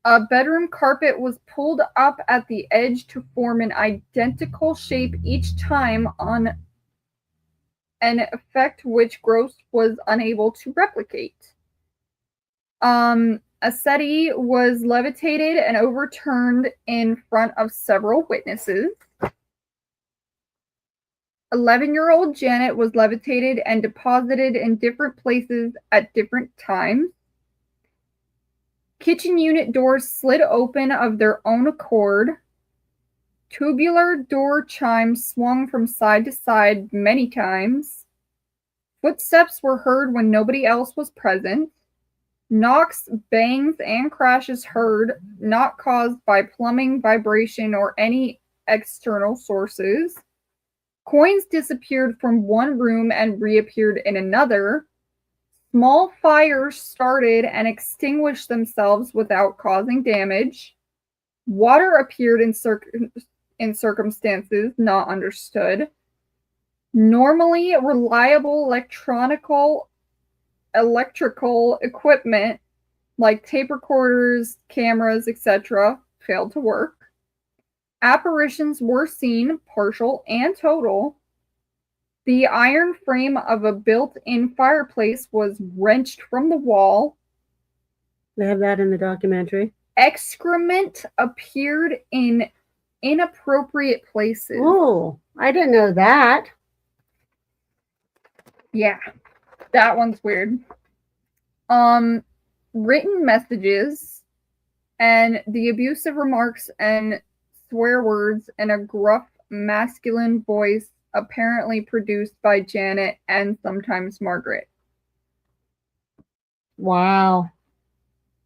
A bedroom carpet was pulled up at the edge to form an identical shape each time, on an effect which Gross was unable to replicate. A settee was levitated and overturned in front of several witnesses. 11-year-old Janet was levitated and deposited in different places at different times. Kitchen unit doors slid open of their own accord. Tubular door chimes swung from side to side many times. Footsteps were heard when nobody else was present. Knocks, bangs, and crashes heard, not caused by plumbing, vibration, or any external sources. Coins disappeared from one room and reappeared in another. Small fires started and extinguished themselves without causing damage. Water appeared in circumstances not understood. Normally reliable electrical equipment like tape recorders, cameras, etc. failed to work. Apparitions were seen, partial and total. The iron frame of a built-in fireplace was wrenched from the wall. They have that in the documentary. Excrement appeared in inappropriate places. Oh, I didn't know that. Yeah, that one's weird. Written messages and the abusive remarks and swear words in a gruff masculine voice, apparently produced by Janet and sometimes Margaret. Wow.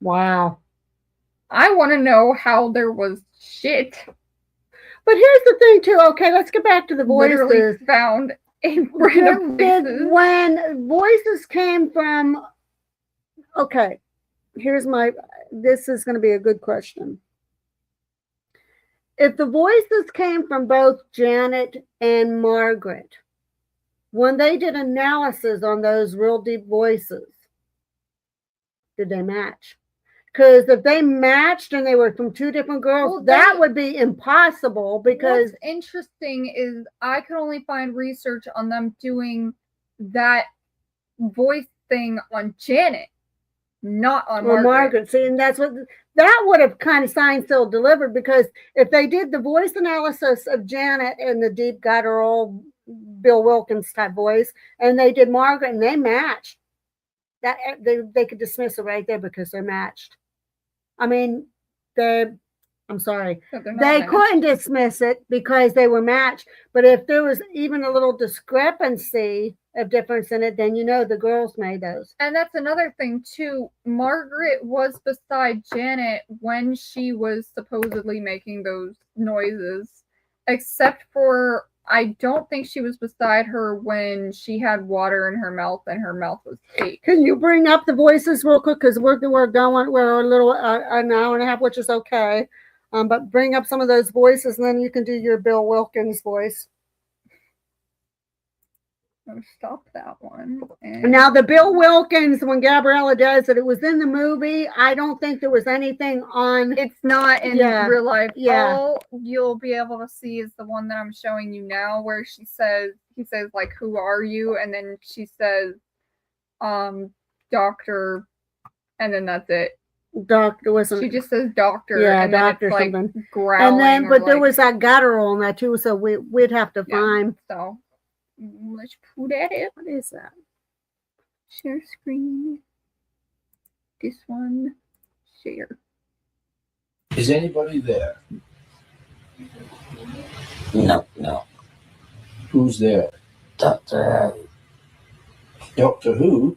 I want to know how there was shit. But here's the thing, too. Okay, let's get back to the voices. Literally found in random places. When voices came from... Okay, this is going to be a good question. If the voices came from both Janet and Margaret, when they did analysis on those real deep voices, did they match? Because if they matched and they were from two different girls, that would be impossible. Because what's interesting is I could only find research on them doing that voice thing on Janet, not on Margaret. See, and that would have kind of signed, sealed, delivered, because if they did the voice analysis of Janet and the deep guttural Bill Wilkins type voice, and they did Margaret and they matched, that they could dismiss it right there because they're matched. I mean, I'm sorry. They couldn't dismiss it because they were matched. But if there was even a little discrepancy a difference in it, then you know the girls made those. And that's another thing too. Margaret was beside Janet when she was supposedly making those noises, except for I don't think she was beside her when she had water in her mouth and her mouth was taped. Can you bring up the voices real quick? Because we're going, we're a little an hour and a half, which is okay. But bring up some of those voices, and then you can do your Bill Wilkins voice. I'll stop that one. And now the Bill Wilkins, when Gabriella does it, it was in the movie. I don't think there was anything on. It's not in real life. Yeah. All you'll be able to see is the one that I'm showing you now, where he says like, "Who are you?" And then she says, "Doctor," and then that's it. Doctor wasn't. She just says doctor. Yeah, and doctor then it's something. Like growling. And then, but there like, was that guttural in that too, so we'd have to find. So let's put at it. What is that? Share screen. This one. Share. Is anybody there? No. Who's there? Doctor Who. Doctor Who?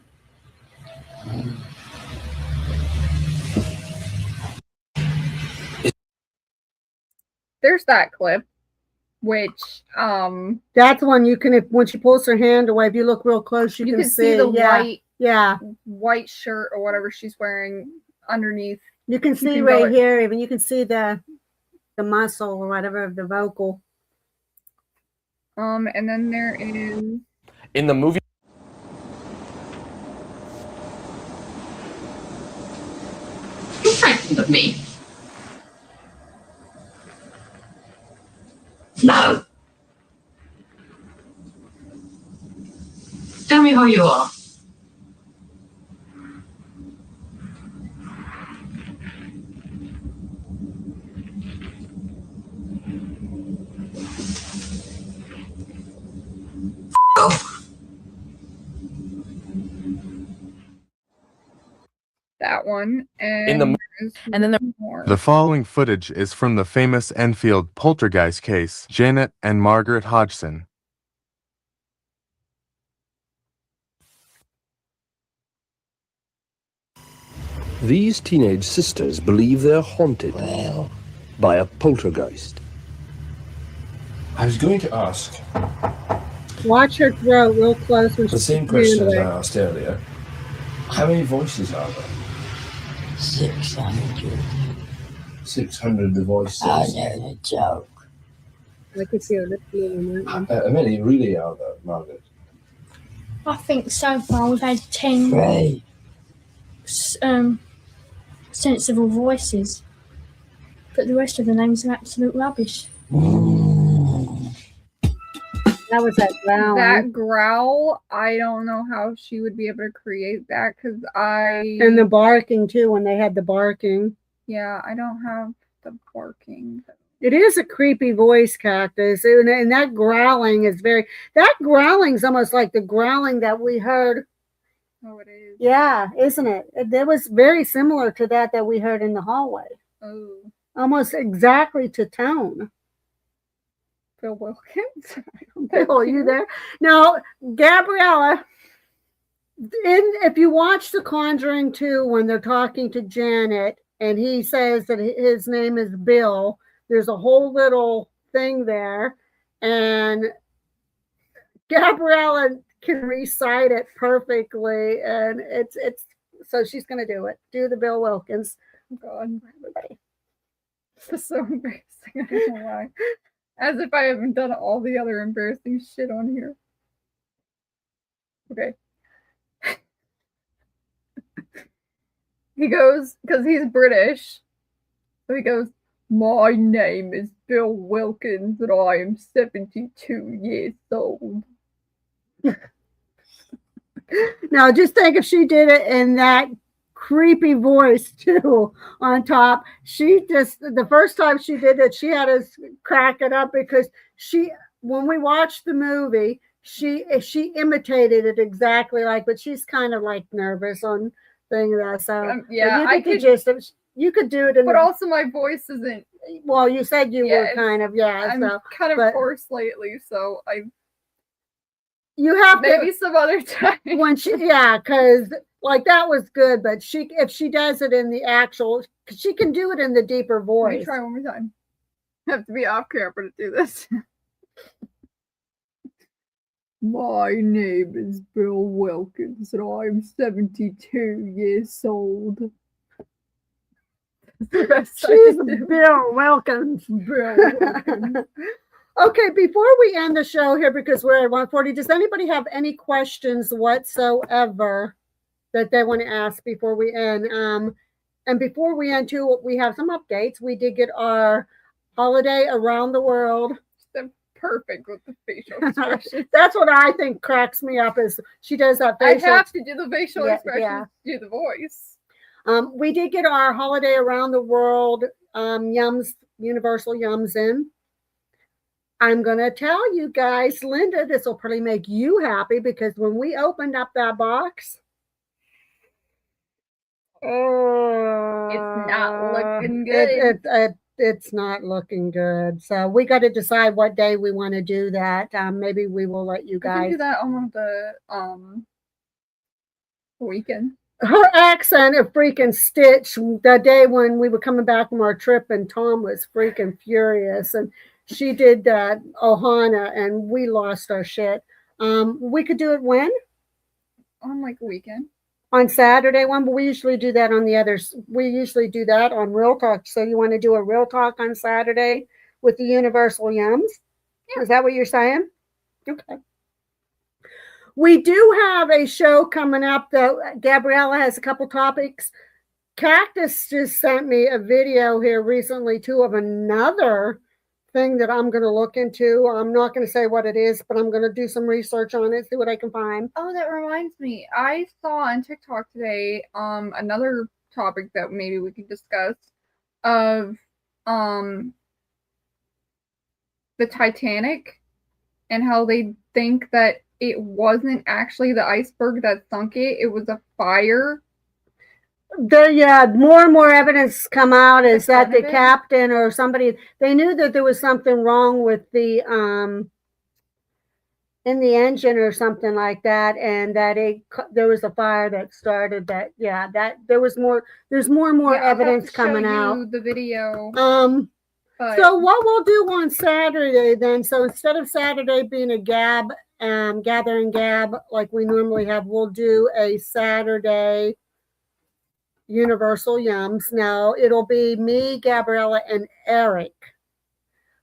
There's that clip, which that's one you can, when she pulls her hand away, if you look real close, you can see the white shirt or whatever she's wearing underneath. You can see right here, even you can see the muscle or whatever of the vocal. And then there is in the movie. You're frightened of me. No. Tell me who you are. Go. That one. And then the following footage is from the famous Enfield poltergeist case, Janet and Margaret Hodgson. These teenage sisters believe they're haunted by a poltergeist. I was going to ask. Watch her throat real close. When the same question as I asked earlier. How many voices are there? 600. 600 voices. Oh, no, a joke. I could see her lips moving. How many really are there, Margaret? I think so far we've had 10 Three. sensible voices, but the rest of the names are absolute rubbish. That was that growl. That growl, I don't know how she would be able to create that because and the barking too, when they had the barking. Yeah, I don't have the barking. It is a creepy voice, Cactus, and that growling is that growling's almost like the growling that we heard. Oh, it is. Yeah, isn't it? It was very similar to that we heard in the hallway. Oh. Almost exactly to tone. Bill Wilkins? Bill, are you there? No, Gabriella, if you watch The Conjuring 2, when they're talking to Janet, and he says that his name is Bill, there's a whole little thing there, and Gabriella can recite it perfectly, and it's so she's going to do it. Do the Bill Wilkins. Oh, God, everybody. This is so embarrassing. I don't know why. As if I haven't done all the other embarrassing shit on here. Okay. He goes, because he's British, so he goes, "My name is Bill Wilkins and I am 72 years old." Now, just think if she did it in that creepy voice too on top. She just, the first time she did it, she had us crack it up because when we watched the movie, she imitated it exactly but she's kind of like nervous on thing that. So yeah, you could do it. But also my voice isn't. Well, you said you were kind of, I'm kind of hoarse lately, so You have Maybe to some other time. when she because like that was good, but if she does it in the actual, she can do it in the deeper Let me voice. try one more time. I have to be off camera to do this. My name is Bill Wilkins, and I'm 72 years old. She's Bill Wilkins. Bill Wilkins. Okay, before we end the show here, because we're at 140, does anybody have any questions whatsoever that they want to ask before we end? And before we end too, we have some updates. We did get our holiday around the world. Perfect with the facial expression. That's what I think cracks me up is she does that facial. I have to do the facial Yeah, expression yeah. to do the voice. We did get our holiday around the world yums, universal yums in. I'm going to tell you guys, Linda, this will probably make you happy because when we opened up that box, It's not looking good. It's not looking good. So we got to decide what day we want to do that. Maybe we will let you I can guys do that on the weekend. Her accent of freaking Stitch the day when we were coming back from our trip and Tom was freaking furious and she did Ohana and we lost our shit. We could do it when? On like a weekend. On Saturday one, but we usually do that on the others. We usually do that on Real Talk. So you want to do a Real Talk on Saturday with the Universal Yums? Yeah. Is that what you're saying? Okay. We do have a show coming up, though. Gabriella has a couple topics. Cactus just sent me a video here recently, too, of another thing that I'm going to look into. I'm not going to say what it is, but I'm going to do some research on it, see what I can find. Oh, that reminds me. I saw on TikTok today another topic that maybe we could discuss of the Titanic and how they think that it wasn't actually the iceberg that sunk it. It was a fire. More and more evidence come out is that the captain or somebody, they knew that there was something wrong with the in the engine or something like that, and that there was a fire that started that. Yeah, that there's more and more evidence coming out. The video. So what we'll do on Saturday then, so instead of Saturday being a gather and gab like we normally have, we'll do a Saturday Universal Yums. Now it'll be me, Gabriella, and Eric,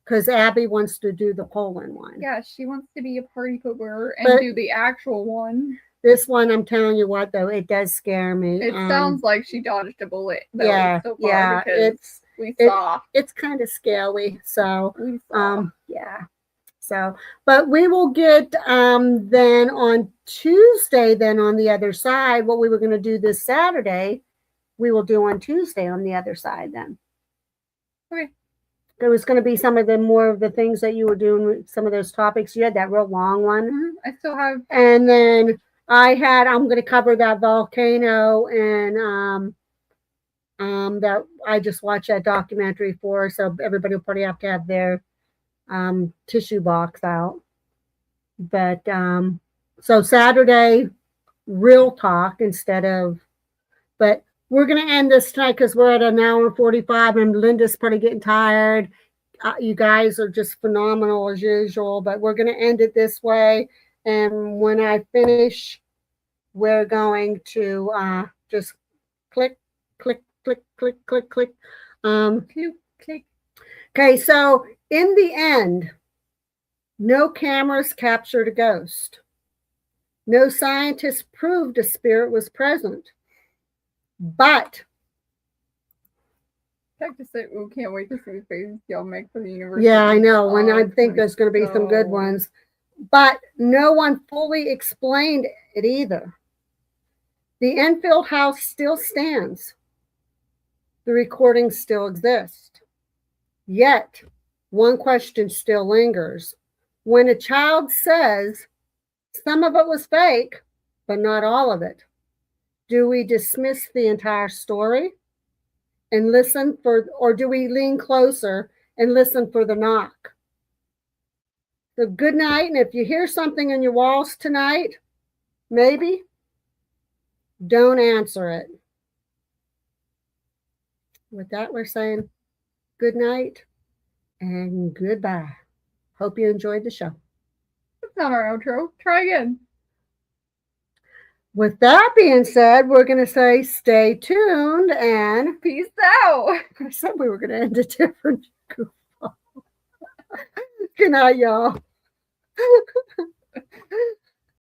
because Abby wants to do the Poland one. Yeah, she wants to be a party pooper and do the actual one. This one, I'm telling you what, though, it does scare me. It sounds like she dodged a bullet. Yeah, so far yeah, it's kind of scary. So, yeah. So, but we will get then on Tuesday, then on the other side, what we were going to do this Saturday, we will do on Tuesday on the other side then. Okay. There was going to be some of the more of the things that you were doing with some of those topics. You had that real long one. I still have. And then I'm going to cover that volcano and that I just watched that documentary for. So everybody will probably have to have their tissue box out. But so Saturday, Real Talk but we're going to end this tonight because we're at an hour and 45 and Linda's probably getting tired. You guys are just phenomenal as usual, but we're going to end it this way. And when I finish, we're going to just click, click, click, click, click, click. Click. Okay, so in the end, no cameras captured a ghost. No scientists proved a spirit was present. But I have to say, we can't wait to see the faces y'all make for the universe. Yeah, I know. And I think there's going to be some good ones. But no one fully explained it either. The Enfield house still stands. The recordings still exist. Yet, one question still lingers. When a child says, some of it was fake, but not all of it, do we dismiss the entire story and or do we lean closer and listen for the knock? So good night. And if you hear something in your walls tonight, maybe don't answer it. With that, we're saying good night and goodbye. Hope you enjoyed the show. That's not our outro. Try again. With that being said, we're going to say stay tuned and Peace out. I said we were going to end it different. Good night, y'all.